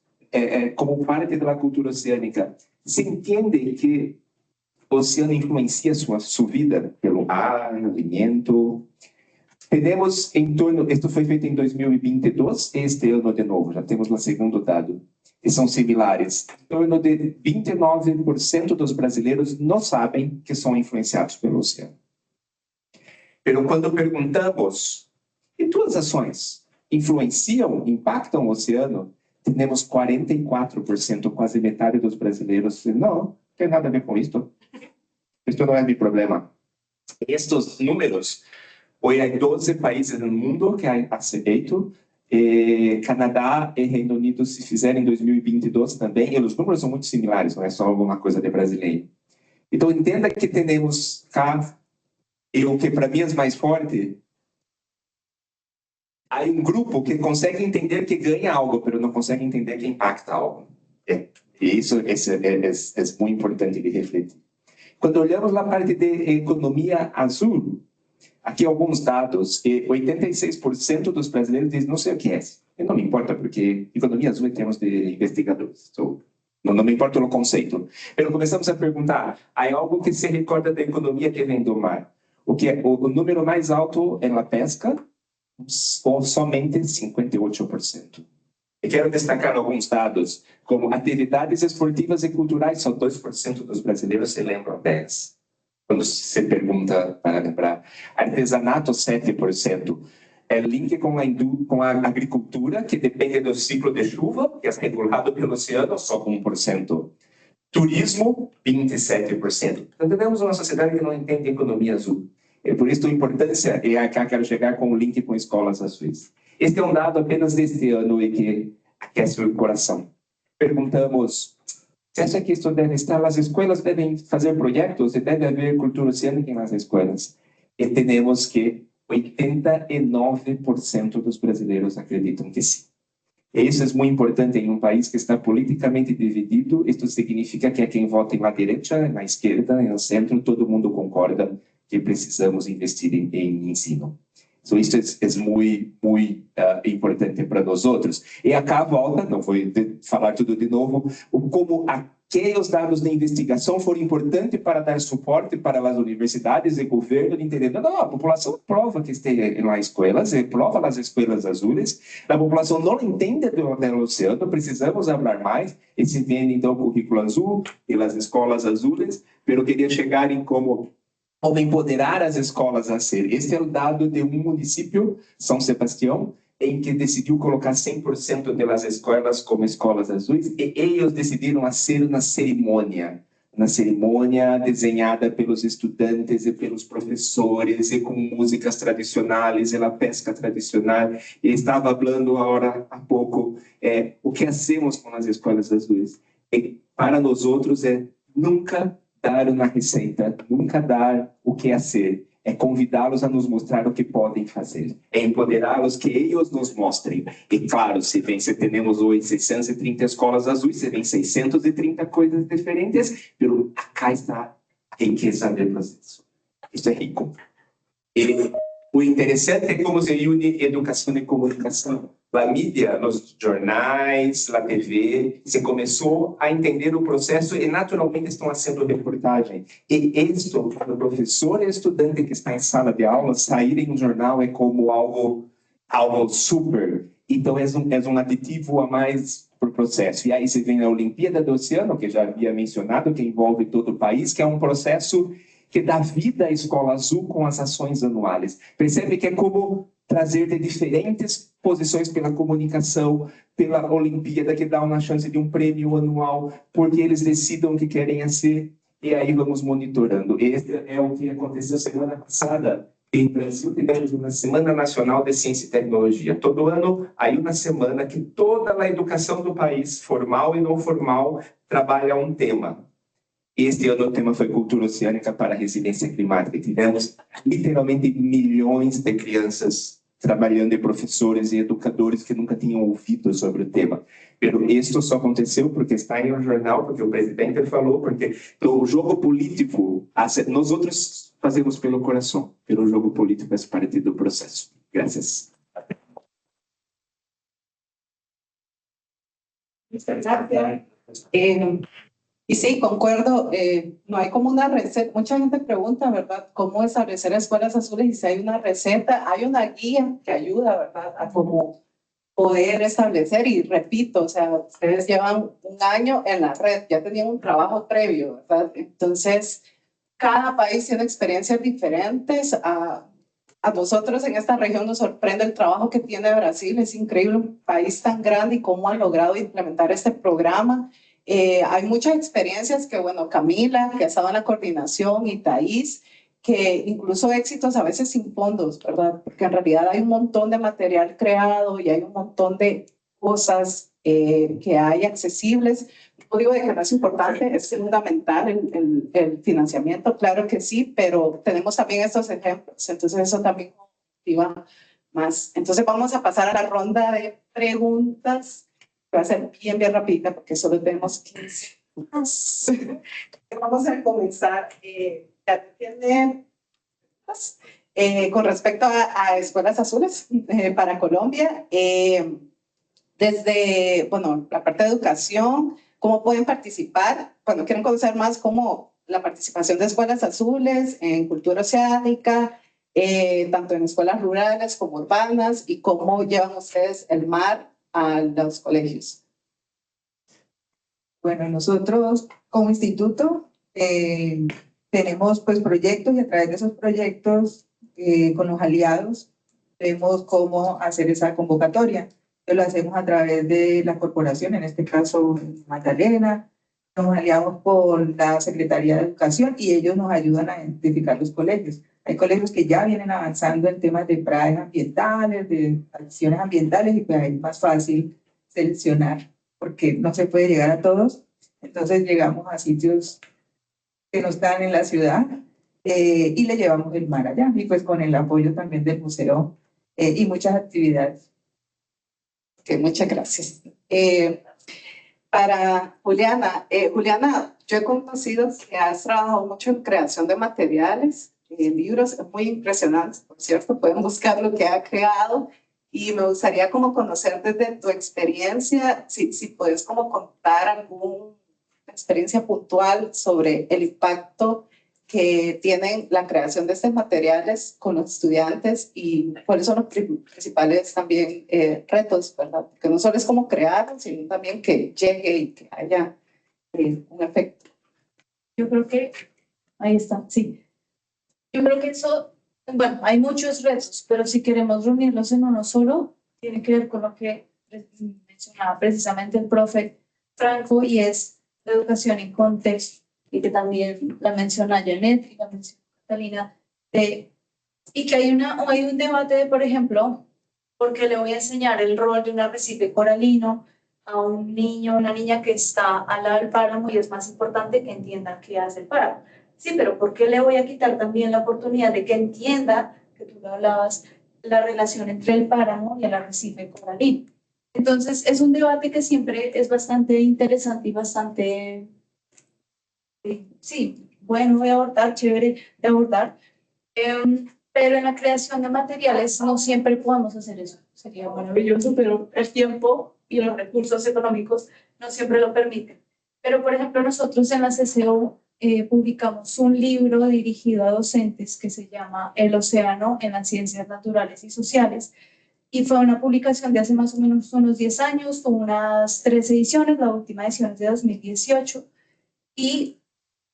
como parte da cultura oceânica, se entende que o oceano influencia sua vida pelo ar, alimento. Temos em torno, isto foi feito em 2022, este ano de novo, já temos o segundo dado, que são similares. Em torno de 29% dos brasileiros não sabem que são influenciados pelo oceano. Mas quando perguntamos, e tuas ações influenciam, impactam o oceano? Temos 44%, quase metade dos brasileiros, não tem nada a ver com isto. Isto não é meu problema. Estes números, hoje há 12 países no mundo que há aceito, Canadá e Reino Unido se fizeram em 2022 também, e os números são muito similares, não é só alguma coisa de brasileiro. Então, entenda que temos cá, e o que para mim é mais forte, há um grupo que consegue entender que ganha algo, mas não consegue entender que impacta algo. E isso é muito importante de refletir. Quando olhamos na parte de economia azul, aqui alguns dados, 86% dos brasileiros dizem, não sei o que é. E não me importa, porque economia azul é termos de investigadores. So, não me importa o conceito. Mas começamos a perguntar, há algo que se recorda da economia que vem do mar? O que é o número mais alto é a pesca, ou somente 58%. E quero destacar alguns dados, como atividades esportivas e culturais, só 2% dos brasileiros se lembram delas. Quando se pergunta para lembrar. Artesanato, 7%. É link com a agricultura, que depende do ciclo de chuva, que é regulado pelo oceano, só com 1%. Turismo, 27%. Então, temos uma sociedade que não entende a economia azul. E por isso a importância, e aqui quero chegar com o link com escolas azuis. Este é um dado apenas deste ano e que aquece o coração. Perguntamos, você acha que isso deve estar? As escolas devem fazer projetos e deve haver cultura oceânica nas escolas. E temos que 89% dos brasileiros acreditam que sim. E isso é muito importante em um país que está politicamente dividido. Isto significa que quem vota na direita, na esquerda, no centro, todo mundo concorda que precisamos investir em ensino. Então, isso é muito importante para nós outros. E acá volta, não vou falar tudo de novo, como aqueles dados de investigação foram importantes para dar suporte para as universidades e governo, entendendo, não, a população prova que esteja nas escolas, prova nas escolas azuis, a população não entende do oceano, precisamos falar mais, e se vende então o currículo azul e as escolas azuis, mas eu queria chegar em como empoderar as escolas a ser. Este é o dado de um município, São Sebastião, em que decidiu colocar 100% das escolas como escolas azuis, e eles decidiram fazer uma cerimônia desenhada pelos estudantes e pelos professores, e com músicas tradicionais, e a pesca tradicional. E estava falando agora há pouco, o que hacemos com as escolas azuis. E para nós outros nunca dar uma receita, nunca dar o que fazer. É convidá-los a nos mostrar o que podem fazer. É empoderá-los que eles nos mostrem. E claro, se temos hoje 630 escolas azuis, se vem 630 coisas diferentes, mas acá está a riqueza do processo. Isso é rico. E o interessante é como se une educação e comunicação. A mídia, os jornais, a TV, se começou a entender o processo e naturalmente estão fazendo reportagem. E isso, para o professor e estudante que está em sala de aula, sair em um jornal é como algo super. Então, é um aditivo a mais para o processo. E aí se vem a Olimpíada do Oceano, que já havia mencionado, que envolve todo o país, que é um processo que dá vida à Escola Azul com as ações anuais. Percebe que é como trazer de diferentes posições pela comunicação, pela Olimpíada, que dá uma chance de um prêmio anual, porque eles decidam o que querem ser, e aí vamos monitorando. Esse é o que aconteceu semana passada. Em Brasil, tivemos uma Semana Nacional de Ciência e Tecnologia. Todo ano, aí uma semana que toda a educação do país, formal e não formal, trabalha um tema. Este ano o tema foi Cultura Oceânica para a Resiliência Climática. Tivemos literalmente milhões de crianças trabalhando, e professores e educadores que nunca tinham ouvido sobre o tema. Mas isso só aconteceu porque está em um jornal, porque o presidente falou, porque o jogo político, nós outros fazemos pelo coração, pelo jogo político faz parte do processo. Graças. Y sí, concuerdo, no hay como una receta. Mucha gente pregunta, ¿verdad?, cómo establecer escuelas azules, y si hay una receta, hay una guía que ayuda, ¿verdad?, a cómo poder establecer. Y repito, o sea, ustedes llevan un año en la red, ya tenían un trabajo previo, ¿verdad? Entonces, cada país tiene experiencias diferentes. A nosotros en esta región nos sorprende el trabajo que tiene Brasil. Es increíble un país tan grande y cómo han logrado implementar este programa. Hay muchas experiencias que, bueno, Camila, que ha estado en la coordinación, y Thais, que incluso éxitos a veces sin fondos, ¿verdad? Porque en realidad hay un montón de material creado y hay un montón de cosas que hay accesibles. No digo de que no es importante, es fundamental el financiamiento, claro que sí, pero tenemos también estos ejemplos, entonces eso también motiva más. Entonces vamos a pasar a la ronda de preguntas. Va a ser bien rapidita porque solo tenemos 15 minutos. Vamos a comenzar. Ya tiene, con respecto a escuelas azules para Colombia, desde, bueno, la parte de educación, ¿cómo pueden participar? Bueno, quieren conocer más cómo la participación de escuelas azules en cultura oceánica, tanto en escuelas rurales como urbanas, y cómo llevan ustedes el mar a los colegios. Bueno, nosotros como instituto tenemos pues proyectos, y a través de esos proyectos con los aliados vemos cómo hacer esa convocatoria. Lo hacemos a través de la corporación, en este caso Magdalena. Nos aliamos con la Secretaría de Educación y ellos nos ayudan a identificar los colegios. Hay colegios que ya vienen avanzando en temas de praderas ambientales, de acciones ambientales, y pues ahí es más fácil seleccionar porque no se puede llegar a todos. Entonces llegamos a sitios que no están en la ciudad y le llevamos el mar allá, y pues con el apoyo también del museo y muchas actividades. Okay, muchas gracias. Para Juliana, Juliana, yo he conocido que has trabajado mucho en creación de materiales, libros muy impresionantes, por cierto, pueden buscar lo que ha creado, y me gustaría como conocer desde tu experiencia, si puedes como contar alguna experiencia puntual sobre el impacto que tienen la creación de estos materiales con los estudiantes, y cuáles son los principales también retos, ¿verdad? Porque no solo es como crear, sino también que llegue y que haya un efecto. Yo creo que, ahí está, sí. Yo creo que eso, bueno, hay muchos retos, pero si queremos reunirlos en uno solo, tiene que ver con lo que mencionaba precisamente el profe Franco, y es la educación en contexto, y que también la menciona Janet y la menciona Catalina, y que hay un debate de, por ejemplo, porque le voy a enseñar el rol de un arrecife coralino a un niño o una niña que está al lado del páramo y es más importante que entienda qué hace el páramo. Sí, pero ¿por qué le voy a quitar también la oportunidad de que entienda, que tú lo hablabas, la relación entre el páramo y el arrecife coralino? Entonces, es un debate que siempre es bastante interesante y bastante, sí, bueno de abordar, chévere de abordar. Pero en la creación de materiales no siempre podemos hacer eso. Sería maravilloso, pero el tiempo y los recursos económicos no siempre lo permiten. Pero, por ejemplo, nosotros en la CCO publicamos un libro dirigido a docentes que se llama El océano en las ciencias naturales y sociales. Y fue una publicación de hace más o menos unos 10 años, tuvo unas 3 ediciones, la última edición es de 2018. Y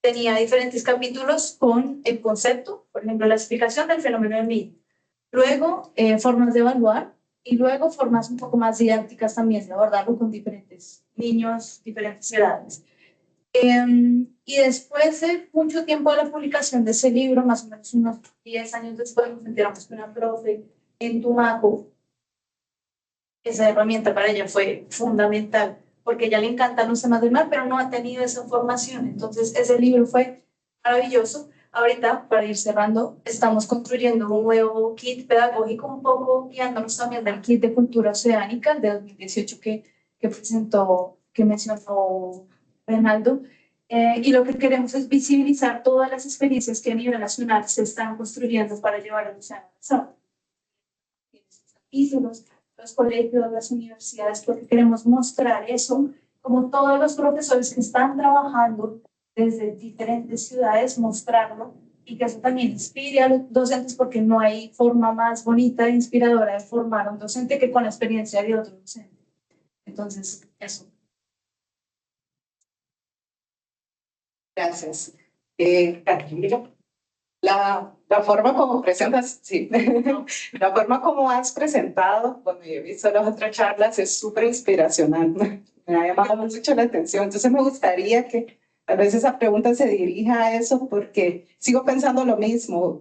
tenía diferentes capítulos con el concepto, por ejemplo, la explicación del fenómeno de Meade. Luego, formas de evaluar y luego formas un poco más didácticas también de abordarlo con diferentes niños, diferentes edades. Y después de mucho tiempo de la publicación de ese libro, más o menos unos 10 años después, nos enteramos que una profe en Tumaco, esa herramienta para ella fue fundamental, porque a ella le encantan los temas del mar, pero no ha tenido esa formación. Entonces, ese libro fue maravilloso. Ahorita, para ir cerrando, estamos construyendo un nuevo kit pedagógico, un poco guiándonos también del kit de cultura oceánica de 2018 que presentó, que mencionó Reinaldo. Y lo que queremos es visibilizar todas las experiencias que a nivel nacional se están construyendo para llevar al océano al sur. Títulos, los colegios, las universidades, porque queremos mostrar eso, como todos los profesores que están trabajando desde diferentes ciudades, mostrarlo y que eso también inspire a los docentes, porque no hay forma más bonita e inspiradora de formar a un docente que con la experiencia de otro docente. Entonces, eso. Gracias. Camila, la forma como presentas, sí, la forma como has presentado, cuando yo he visto las otras charlas, es súper inspiracional. Me ha llamado mucho la atención. Entonces me gustaría que a veces esa pregunta se dirija a eso, porque sigo pensando lo mismo.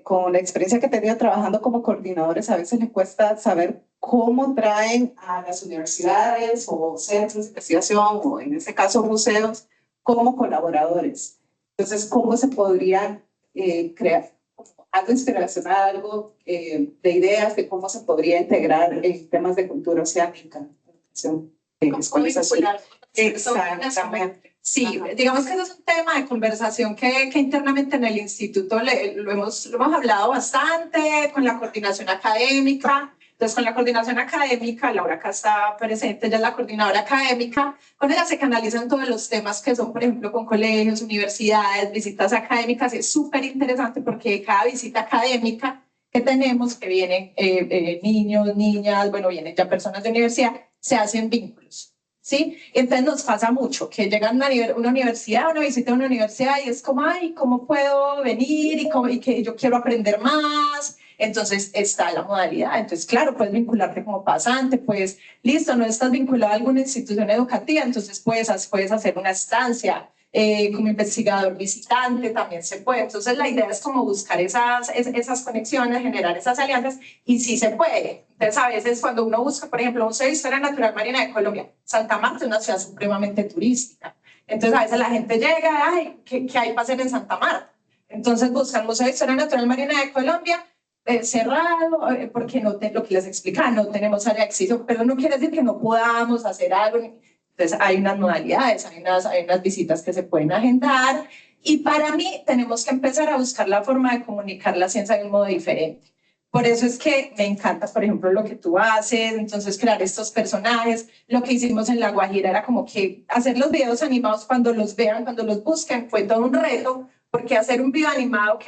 Con la experiencia que he tenido trabajando como coordinadores, a veces les cuesta saber cómo traen a las universidades o centros de investigación, o en este caso museos, como colaboradores. Entonces, ¿cómo se podría crear algo inspiracional, algo de ideas de cómo se podría integrar en temas de cultura oceánica? Exactamente. Sí, digamos que ese es un tema de conversación que internamente en el instituto lo hemos hablado bastante con la coordinación académica. Entonces, con la coordinación académica, Laura acá está presente, ella es la coordinadora académica, con ella se canalizan todos los temas que son, por ejemplo, con colegios, universidades, visitas académicas. Es súper interesante porque cada visita académica que tenemos, que vienen niños, niñas, bueno, vienen ya personas de universidad, se hacen vínculos. ¿Sí? Entonces nos pasa mucho que llegan a una universidad, una visita a una universidad y es como, ay, ¿cómo puedo venir? Y que yo quiero aprender más. Entonces está la modalidad. Entonces, claro, puedes vincularte como pasante, pues, listo, no estás vinculado a alguna institución educativa, entonces puedes hacer una estancia. Como investigador visitante también se puede. Entonces la idea es como buscar esas conexiones, generar esas alianzas, y sí se puede. Entonces a veces cuando uno busca, por ejemplo, Museo de Historia Natural Marina de Colombia, Santa Marta es una ciudad supremamente turística. Entonces a veces la gente llega, ay, ¿qué hay para hacer en Santa Marta? Entonces buscan Museo de Historia Natural Marina de Colombia, cerrado, porque lo que les explicaba, no tenemos área de acceso, pero no quiere decir que no podamos hacer algo. Entonces hay unas modalidades, hay unas visitas que se pueden agendar, y para mí tenemos que empezar a buscar la forma de comunicar la ciencia de un modo diferente. Por eso es que me encanta, por ejemplo, lo que tú haces, entonces crear estos personajes. Lo que hicimos en La Guajira era como que hacer los videos animados, cuando los vean, cuando los busquen, fue todo un reto, porque hacer un video animado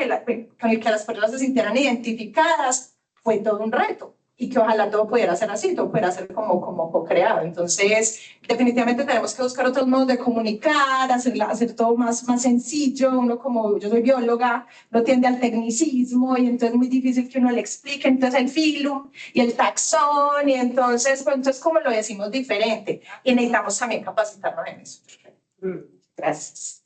con el que las personas se sintieran identificadas fue todo un reto. Y que ojalá todo pudiera ser así, todo pudiera ser como co-creado. Entonces, definitivamente tenemos que buscar otros modos de comunicar, hacer todo más sencillo. Uno, como yo soy bióloga, no tiende al tecnicismo, y entonces es muy difícil que uno le explique. Entonces el filum y el taxón, y entonces como lo decimos diferente. Y necesitamos también capacitarnos en eso. Gracias.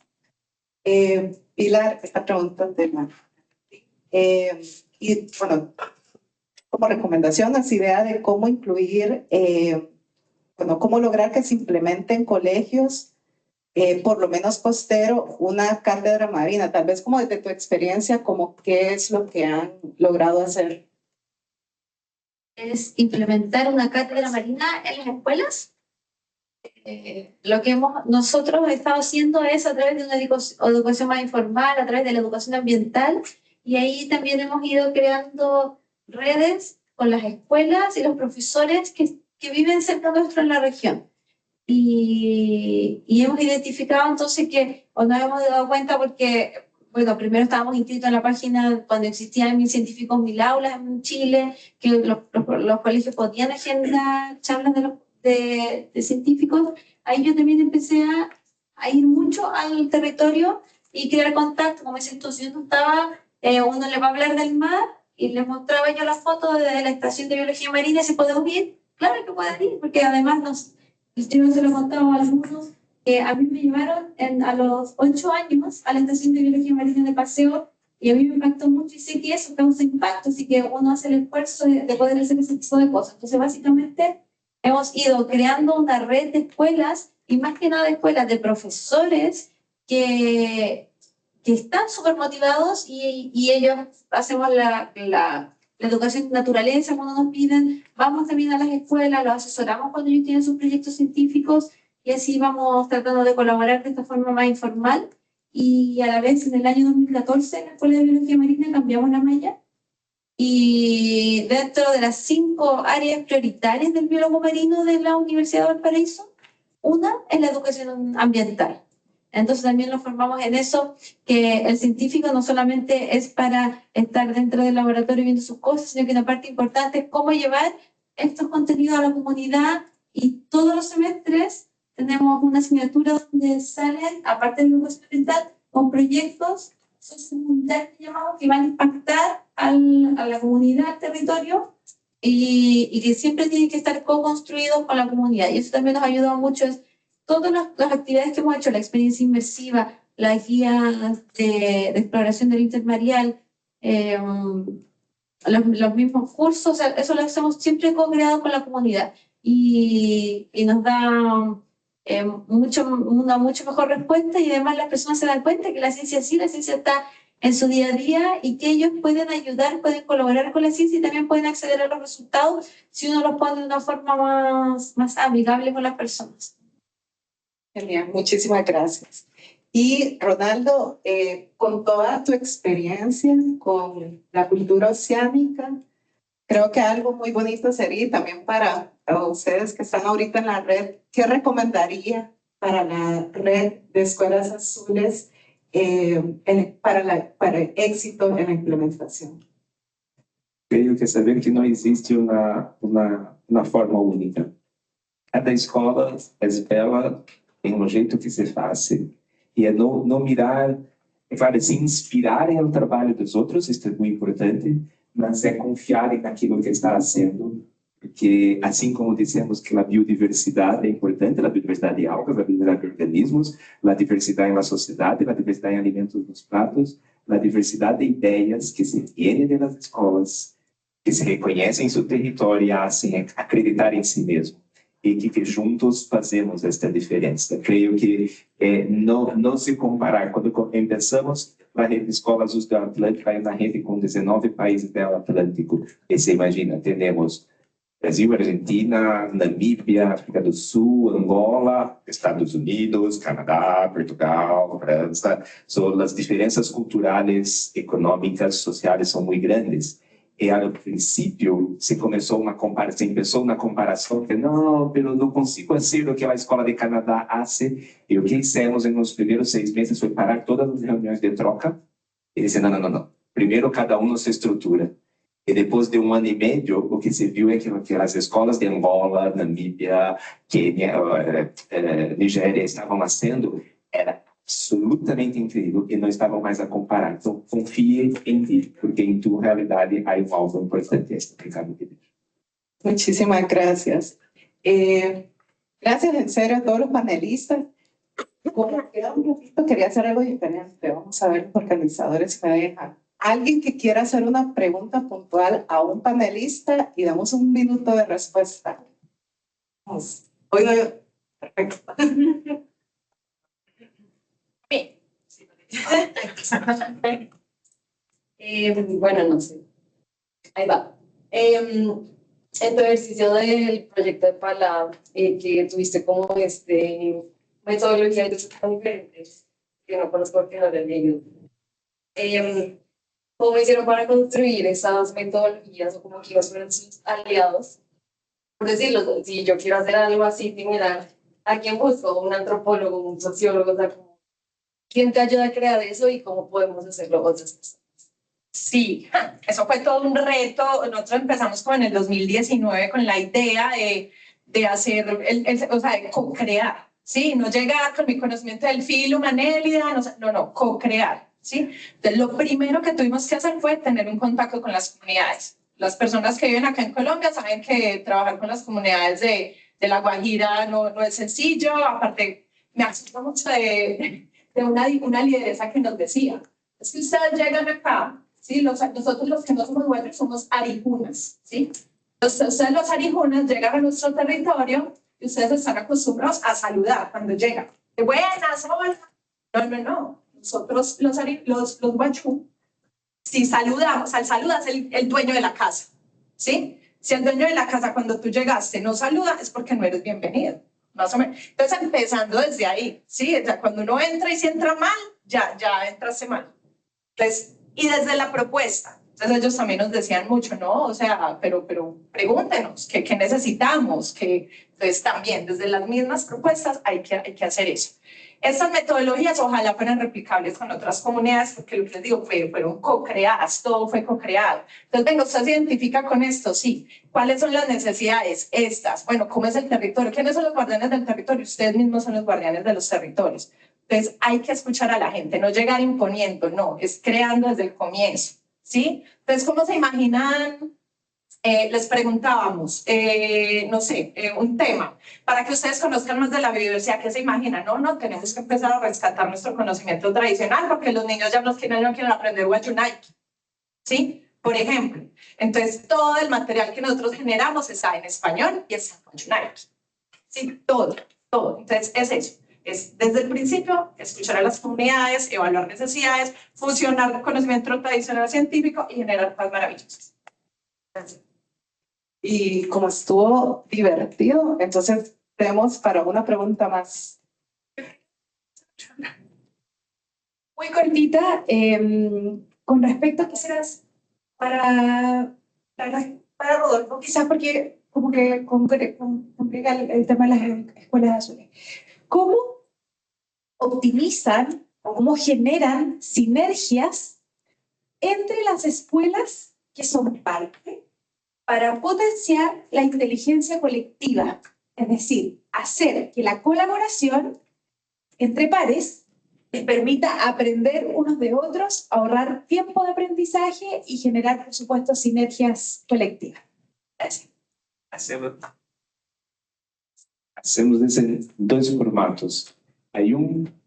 Pilar, esta pregunta de Mar. Y bueno, como recomendación, esa idea de cómo incluir bueno, cómo lograr que se implemente en colegios, por lo menos costero, una cátedra marina. Tal vez como desde tu experiencia, como qué es lo que han logrado hacer. Es implementar una cátedra marina en las escuelas. Lo que nosotros hemos estado haciendo es a través de una educación más informal, a través de la educación ambiental, y ahí también hemos ido creando redes con las escuelas y los profesores que viven cerca nuestro en la región. Y hemos identificado entonces que, o nos hemos dado cuenta porque, bueno, primero estábamos inscritos en la página cuando existían 1000 científicos, 1000 aulas en Chile, que los colegios podían agendar charlas de científicos. Ahí yo también empecé a ir mucho al territorio y crear contacto. Como dices tú, si uno estaba, uno le va a hablar del mar y le mostraba yo la foto de la estación de biología marina, si podemos ir, claro que pueden ir, porque además yo se lo contaba a algunos, que a mí me llevaron a los 8 años a la estación de biología marina de paseo y a mí me impactó mucho y sé que eso causa impacto, así que uno hace el esfuerzo de poder hacer ese tipo de cosas. Entonces, básicamente, hemos ido creando una red de escuelas y más que nada de escuelas de profesores que están súper motivados y ellos hacemos la educación de naturaleza cuando nos piden, vamos también a las escuelas, los asesoramos cuando ellos tienen sus proyectos científicos y así vamos tratando de colaborar de esta forma más informal. Y a la vez, en el año 2014, en la Escuela de Biología Marina cambiamos la malla y dentro de las 5 áreas prioritarias del biólogo marino de la Universidad de Valparaíso, una es la educación ambiental. Entonces también nos formamos en eso, que el científico no solamente es para estar dentro del laboratorio viendo sus cosas, sino que una parte importante es cómo llevar estos contenidos a la comunidad, y todos los semestres tenemos una asignatura donde salen, aparte de la educación ambiental, con proyectos sociocomunitarios que van a impactar a la comunidad, al territorio, y que siempre tienen que estar co-construidos con la comunidad. Y eso también nos ha ayudado mucho. Todas las actividades que hemos hecho, la experiencia inmersiva, las guías de exploración del intermareal, los mismos cursos, o sea, eso lo hacemos siempre co-creado con la comunidad y nos da una mucho mejor respuesta, y además las personas se dan cuenta que la ciencia sí, la ciencia está en su día a día y que ellos pueden ayudar, pueden colaborar con la ciencia y también pueden acceder a los resultados si uno los pone de una forma más amigable con las personas. Genial, muchísimas gracias. Y Ronaldo, con toda tu experiencia con la cultura oceánica, creo que algo muy bonito sería también para ustedes que están ahorita en la red, ¿qué recomendaría para la red de escuelas azules para el éxito en la implementación? Creio que saber que não existe uma forma única. Cada escola é bela em um jeito que se faça. E é não mirar, é claro, se inspirar no trabalho dos outros, isso é muito importante, mas é confiar naquilo que está fazendo, porque assim como dissemos que a biodiversidade é importante, a biodiversidade de algas, a biodiversidade de organismos, a diversidade na sociedade, a diversidade em alimentos nos pratos, a diversidade de ideias que se tienen nas escolas, que se reconhecem em seu território e hacen acreditar em si mesmo. E que juntos fazemos esta diferença. Creio que não se comparar. Quando começamos na rede de escolas do Atlântico, aí na rede com 19 países do Atlântico, e você imagina, temos Brasil, Argentina, Namíbia, África do Sul, Angola, Estados Unidos, Canadá, Portugal, França. As diferenças culturais, econômicas, sociais são muito grandes. E ao princípio se empezou uma comparação que não consigo fazer o que a escola de Canadá faz. E o que fizemos nos primeiros 6 meses foi parar todas as reuniões de troca e dizer, não. Primeiro cada um se estrutura. E depois de 1 ano e meio, o que se viu é que as escolas de Angola, Namíbia, Quênia, Nigéria estavam fazendo, era absolutamente incrível, e não estavam mais a comparar. Então, confie em ti, porque em tua realidade há algo importante. Muchísimas gracias. Gracias en serio a todos los panelistas. Como queda un ratito, quería hacer algo diferente. Vamos a ver los organizadores si me dejan. Alguien que quiera hacer una pregunta puntual a un panelista y damos 1 minuto de respuesta. Vamos. Oiga, perfecto. Bien. Bueno, no sé. Ahí va. En tu ejercicio del proyecto de Pala, que tuviste como metodología de tan diferentes, que no conozco porque no lo he leído. ¿Cómo hicieron para construir esas metodologías o como quiénes fueron sus aliados? Por decirlo, si yo quiero hacer algo así similar, ¿a quién busco? ¿Un antropólogo, un sociólogo? O sea, ¿quién te ayuda a crear eso y cómo podemos hacerlo otras personas? Sí, eso fue todo un reto. Nosotros empezamos como en el 2019 con la idea de hacer, o sea, de co-crear, ¿sí? No llegar con mi conocimiento del filo, Manélida, no, co-crear, ¿sí? Entonces, lo primero que tuvimos que hacer fue tener un contacto con las comunidades. Las personas que viven acá en Colombia saben que trabajar con las comunidades de La Guajira no es sencillo. Aparte, me asusta mucho de una lideresa que nos decía, es que ustedes llegan acá, ¿sí? Nosotros los que no somos guayos somos arijunas, ¿sí? Ustedes los arijunas llegan a nuestro territorio y ustedes están acostumbrados a saludar cuando llegan. De buenas, hola. No. Nosotros los guachú, si saludamos, al saludar es el dueño de la casa, ¿sí? Si el dueño de la casa cuando tú llegaste no saluda, es porque no eres bienvenido, más o menos. Entonces, empezando desde ahí, ¿sí? O sea, cuando uno entra y si entra mal, ya entraste mal. Entonces, y desde la propuesta, entonces ellos también nos decían mucho, ¿no? O sea, pero pregúntenos, ¿qué necesitamos? Entonces, también, desde las mismas propuestas hay que hacer eso. Estas metodologías ojalá fueran replicables con otras comunidades, porque lo que les digo, fueron co-creadas, todo fue co-creado. Entonces, venga, ¿usted se identifica con esto? Sí. ¿Cuáles son las necesidades? Estas. Bueno, ¿cómo es el territorio? ¿Quiénes son los guardianes del territorio? Ustedes mismos son los guardianes de los territorios. Entonces, hay que escuchar a la gente, no llegar imponiendo, no, es creando desde el comienzo, ¿sí? Entonces, ¿cómo se imaginan? Les preguntábamos, no sé, un tema, para que ustedes conozcan más de la biodiversidad, ¿qué se imaginan? No, tenemos que empezar a rescatar nuestro conocimiento tradicional, porque los niños ya no quieren aprender Wayunaiki, ¿sí? Por ejemplo. Entonces, todo el material que nosotros generamos está en español y está en Wayunaiki, ¿sí? Todo. Entonces, es eso. Es desde el principio escuchar a las comunidades, evaluar necesidades, fusionar conocimiento tradicional científico y generar cosas maravillosas. Gracias. Y como estuvo divertido, entonces tenemos para una pregunta más. Muy cortita, con respecto quizás para Rodolfo, quizás porque como que complica el tema de las escuelas azules. ¿Cómo optimizan o cómo generan sinergias entre las escuelas que son parte para potenciar la inteligencia colectiva? Es decir, hacer que la colaboración entre pares les permita aprender unos de otros, ahorrar tiempo de aprendizaje y generar, por supuesto, sinergias colectivas. Gracias. Hacemos en dois formatos. Hay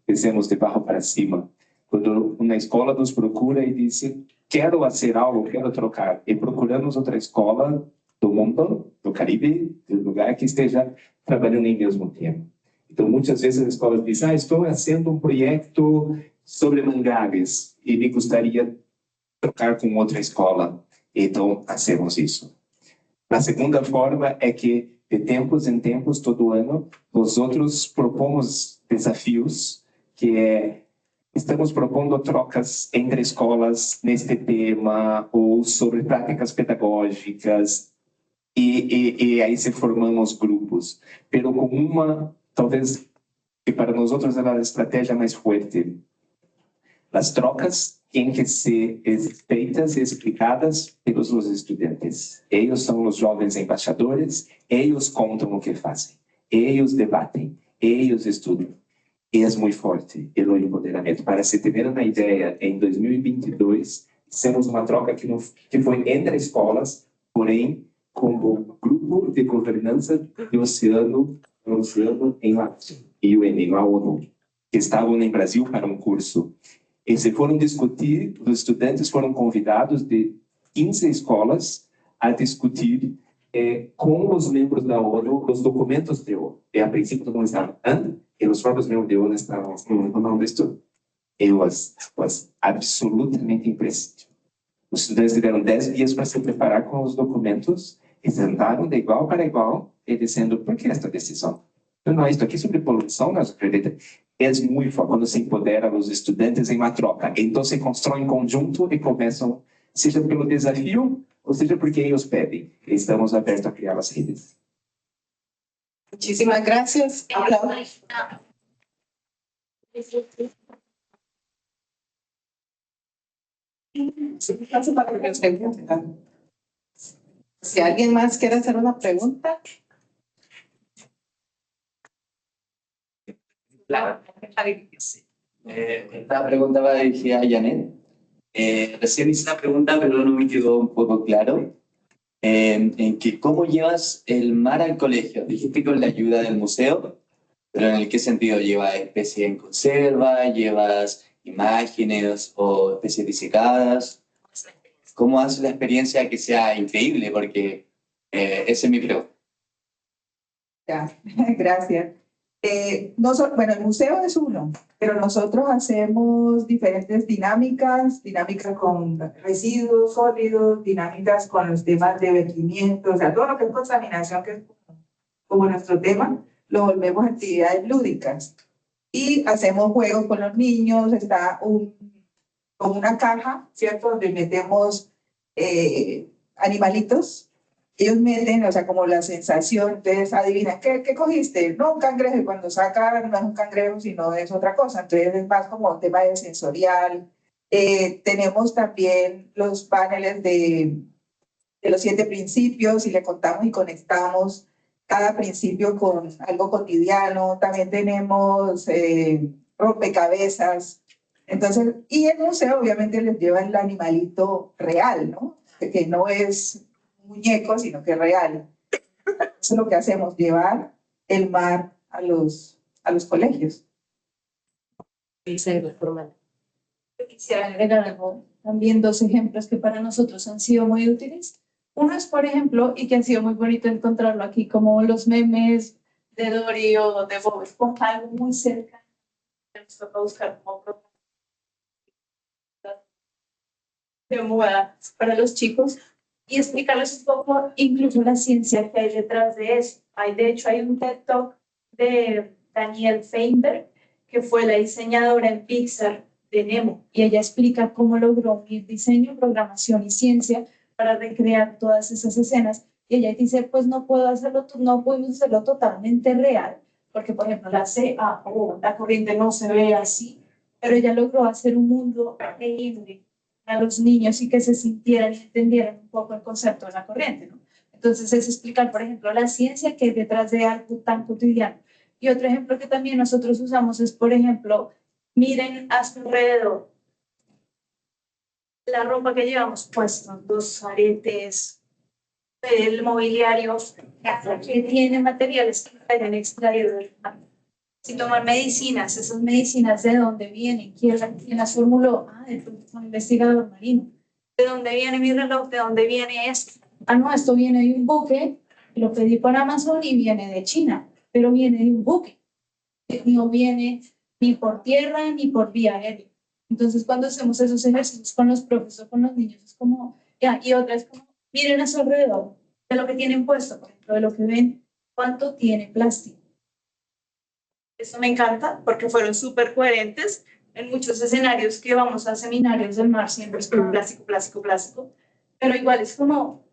que hacemos de baixo para cima. Quando uma escola nos procura e diz, quero fazer algo, quero trocar, e procuramos outra escola do mundo, do Caribe, do lugar que esteja trabalhando em mesmo tempo. Então, muitas vezes as escolas dizem, estou fazendo projeto sobre mangaves e me gostaria trocar com outra escola. Então, fazemos isso. A segunda forma é que, de tempos em tempos, todo ano, nós outros propomos desafios, que estamos propondo trocas entre escolas neste tema, ou sobre práticas pedagógicas, e aí se formamos grupos, pero com uma, talvez, que para nós outros é a estratégia mais forte. As trocas têm que ser feitas e explicadas pelos estudantes. Eles são os jovens embaixadores, eles contam o que fazem, eles debatem, eles estudam. E é muito forte o empoderamento. Para se ter uma ideia, em 2022, fizemos uma troca que foi entre escolas, porém, como grupo de governança do oceano em la ONU, que estavam em Brasil para um curso. E se foram discutir, os estudantes foram convidados de 15 escolas a discutir com os membros da ONU, os documentos de ONU. E a princípio todo mundo estava e os próprios membros de ONU estavam falando disso. It was absolutamente impressionante. Os estudantes tiveram 10 dias para se preparar com os documentos e sentaram de igual para igual e dizendo, por que esta decisão? Não, isto aqui sobre poluição, nós acreditamos. É muito forte quando se empodera os estudantes em uma troca. Então se constroem em conjunto e começam, seja pelo desafio ou seja porque eles pedem. Estamos abertos a criar as redes. Muchísimas gracias. Aplausos. Si alguien más quiere hacer una pregunta. Claro. Esta pregunta va dirigida a Janet. Recién hice una pregunta, pero no me quedó un poco claro. En que cómo llevas el mar al colegio. Dijiste con la ayuda del museo, pero ¿en qué sentido? ¿Llevas especies en conserva? ¿Llevas imágenes o especies disecadas? ¿Cómo haces la experiencia que sea increíble? Porque esa es mi pregunta. Ya, gracias. Bueno, el museo es uno, pero nosotros hacemos diferentes dinámicas con residuos sólidos, dinámicas con los temas de vertimiento, o sea, todo lo que es contaminación, que es como nuestro tema, lo volvemos a actividades lúdicas. Y hacemos juegos con los niños, está como una caja, ¿cierto? Donde metemos animalitos. Ellos meten, o sea, como la sensación, entonces adivinan, ¿qué cogiste? No, un cangrejo, y cuando sacan no es un cangrejo, sino es otra cosa, entonces es más como un tema de sensorial. Tenemos también los paneles de los 7 principios y le contamos y conectamos cada principio con algo cotidiano. También tenemos rompecabezas. Entonces, y el museo obviamente les lleva el animalito real, ¿no? Que no es muñeco, sino que es real. Eso es lo que hacemos, llevar el mar a los colegios. Yo quisiera agregar algo, también 2 ejemplos que para nosotros han sido muy útiles. Uno es, por ejemplo, y que ha sido muy bonito encontrarlo aquí, como los memes de Dory o de Bob Esponja, algo muy cerca. Nos toca buscar como de moda para los chicos y explicarles un poco incluso la ciencia que hay detrás de eso. De hecho, hay un TED Talk de Danielle Feinberg, que fue la diseñadora en Pixar de Nemo, y ella explica cómo logró unir diseño, programación y ciencia para recrear todas esas escenas. Y ella dice, pues no podemos hacerlo totalmente real, porque por ejemplo la corriente no se ve así, pero ella logró hacer un mundo creíble a los niños y que se sintieran y entendieran un poco el concepto de la corriente, ¿no? Entonces es explicar, por ejemplo, la ciencia que hay detrás de algo tan cotidiano. Y otro ejemplo que también nosotros usamos es, por ejemplo, miren a su alrededor la ropa que llevamos puesta, los aretes, el mobiliario, que tiene materiales que hayan extraído del mar. Si tomar medicinas, esas medicinas, ¿de dónde vienen? ¿Quién las formuló? De pronto fue un investigador marino. ¿De dónde viene mi reloj? ¿De dónde viene esto? No, esto viene de un buque, lo pedí por Amazon y viene de China, pero viene de un buque. No viene ni por tierra ni por vía aérea. Entonces, cuando hacemos esos ejercicios con los profesores, con los niños, es como, y otra es como, miren a su alrededor, de lo que tienen puesto, por ejemplo, de lo que ven, cuánto tiene plástico. Eso me encanta porque fueron súper coherentes. En muchos escenarios que vamos a seminarios del mar siempre es como plástico, plástico, plástico, pero igual es como,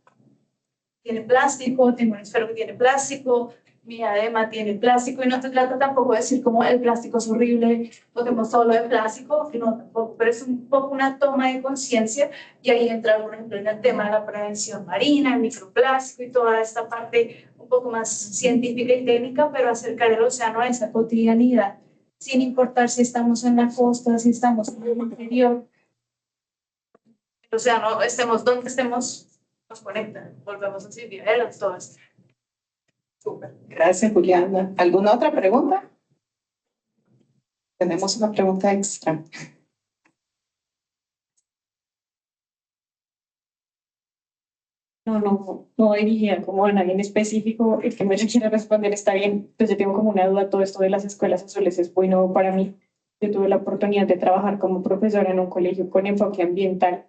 tiene plástico, tengo un esfero que tiene plástico, mi diadema tiene plástico, y no se trata tampoco de decir como el plástico es horrible, botemos todo lo de plástico, no, tampoco, pero es un poco una toma de conciencia, y ahí entra, por ejemplo, en el tema de la prevención marina, el microplástico y toda esta parte un poco más científica y técnica, pero acercar el océano a esa cotidianidad, sin importar si estamos en la costa, si estamos en el interior, el océano, estemos donde estemos, nos conectan, volvemos a decir, viajeros, todo esto. Súper. Gracias, Juliana. ¿Alguna otra pregunta? Tenemos una pregunta extra. no dirigida como a nadie en específico. El que me quiera responder está bien. Entonces yo tengo como una duda, todo esto de las escuelas azules es muy nuevo para mí. Yo tuve la oportunidad de trabajar como profesora en un colegio con enfoque ambiental,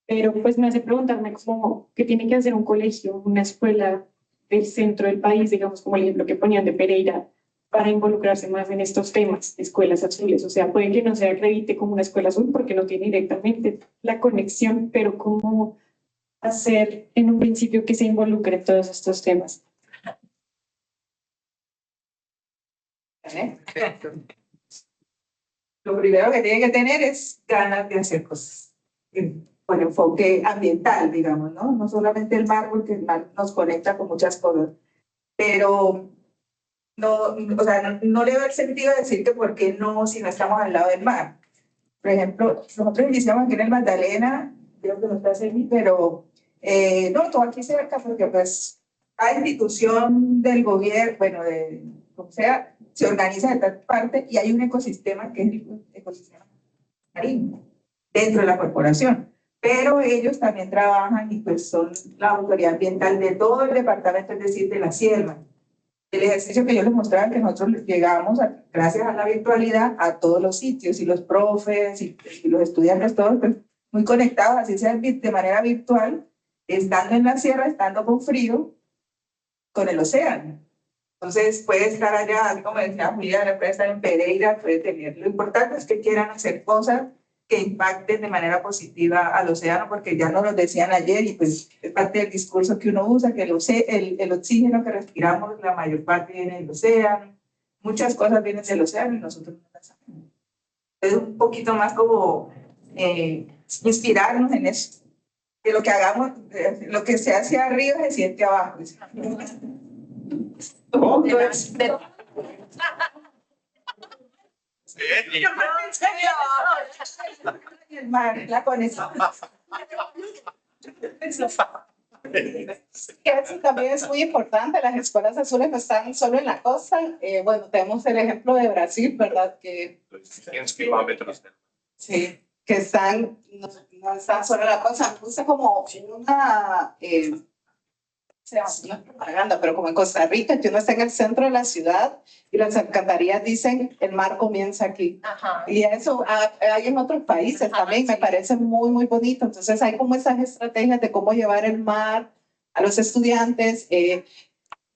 pero pues me hace preguntarme como, ¿qué tiene que hacer un colegio, una escuela del centro del país, digamos como el ejemplo que ponían de Pereira, para involucrarse más en estos temas de escuelas azules? O sea, puede que no se acredite como una escuela azul porque no tiene directamente la conexión, pero ¿cómo hacer en un principio que se involucre en todos estos temas? Lo primero que tiene que tener es ganas de hacer cosas con enfoque ambiental, digamos, ¿no? No solamente el mar, porque el mar nos conecta con muchas cosas, pero no, o sea, no le veo el sentido de decir que por qué no si no estamos al lado del mar. Por ejemplo, nosotros iniciamos aquí en el Magdalena, creo que no está cerca, pero no, todo aquí cerca, porque pues cada institución del gobierno, bueno, de como sea, se organiza de tal parte y hay un ecosistema que es el ecosistema marino dentro de la corporación. Pero ellos también trabajan y pues son la autoridad ambiental de todo el departamento, es decir, de la sierra. El ejercicio que yo les mostraba, que nosotros llegamos, gracias a la virtualidad, a todos los sitios, y los profes y los estudiantes, todos pues, muy conectados, así sea de manera virtual, estando en la sierra, estando con frío, con el océano. Entonces puede estar allá, así como decía Juliana, puede estar en Pereira, puede tener. Lo importante es que quieran hacer cosas que impacten de manera positiva al océano, porque ya nos lo decían ayer y pues es parte del discurso que uno usa, que el oxígeno que respiramos, la mayor parte viene del océano, muchas cosas vienen del océano y nosotros no las sabemos. Es un poquito más como inspirarnos en eso, que lo que hagamos, lo que se hace arriba se siente abajo. La conexión. Que eso también es muy importante. Las escuelas azules no están solo en la costa. Bueno, tenemos el ejemplo de Brasil, ¿verdad? Que 500 kilómetros. sí, que están, no están solo en la costa. Me gusta como una, no es propaganda, pero como en Costa Rica, que uno está en el centro de la ciudad y las alcantarillas dicen el mar comienza aquí. Ajá. Y eso hay en otros países también, me parece muy, muy bonito. Entonces hay como esas estrategias de cómo llevar el mar a los estudiantes.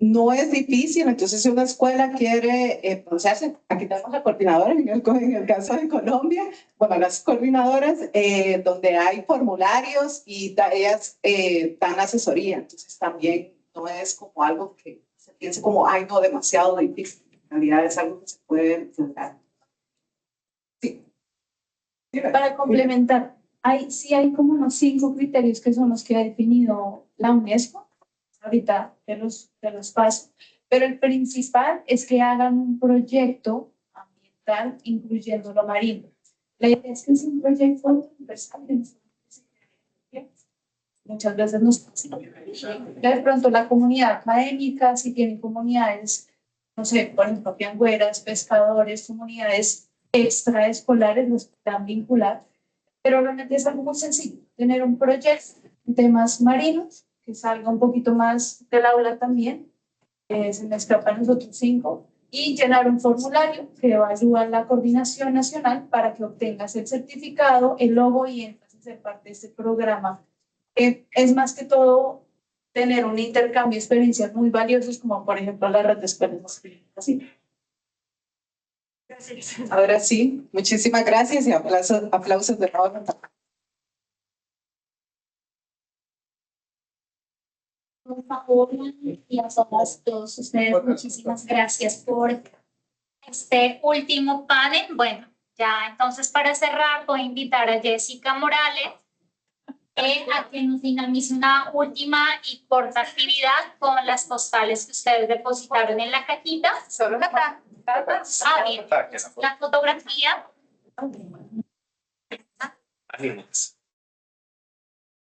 No es difícil, entonces si una escuela quiere pronunciarse, aquí tenemos a coordinadores, en el caso de Colombia, bueno, las coordinadoras, donde hay formularios y ellas dan asesoría, entonces también no es como algo que se piense como, ay, no, demasiado difícil, en realidad es algo que se puede enfrentar. Sí. Para complementar, sí hay como unos 5 criterios que son los que ha definido la UNESCO, ahorita de los pasos, pero el principal es que hagan un proyecto ambiental incluyendo lo marino. La idea es que sea un proyecto universal. Muchas veces nos de pronto la comunidad académica, si tienen comunidades, no sé, por ejemplo, piangüeras, pescadores, comunidades extraescolares, los puedan vincular, pero realmente es algo muy sencillo, tener un proyecto en temas marinos, que salga un poquito más del aula también, se me escapan los otros 5, y llenar un formulario que va a ayudar a la coordinación nacional para que obtengas el certificado, el logo y entras a ser parte de este programa. Es más que todo tener un intercambio de experiencias muy valiosos, como por ejemplo la red de escuelas. Así. Gracias. Ahora sí, muchísimas gracias y aplausos de nuevo. Por favor, y a todos ustedes, muchísimas gracias por este último panel. Bueno, ya entonces para cerrar voy a invitar a Jessica Morales a que nos dinamice una última y corta actividad con las postales que ustedes depositaron en la cajita. Solo la bien. La fotografía. Animes.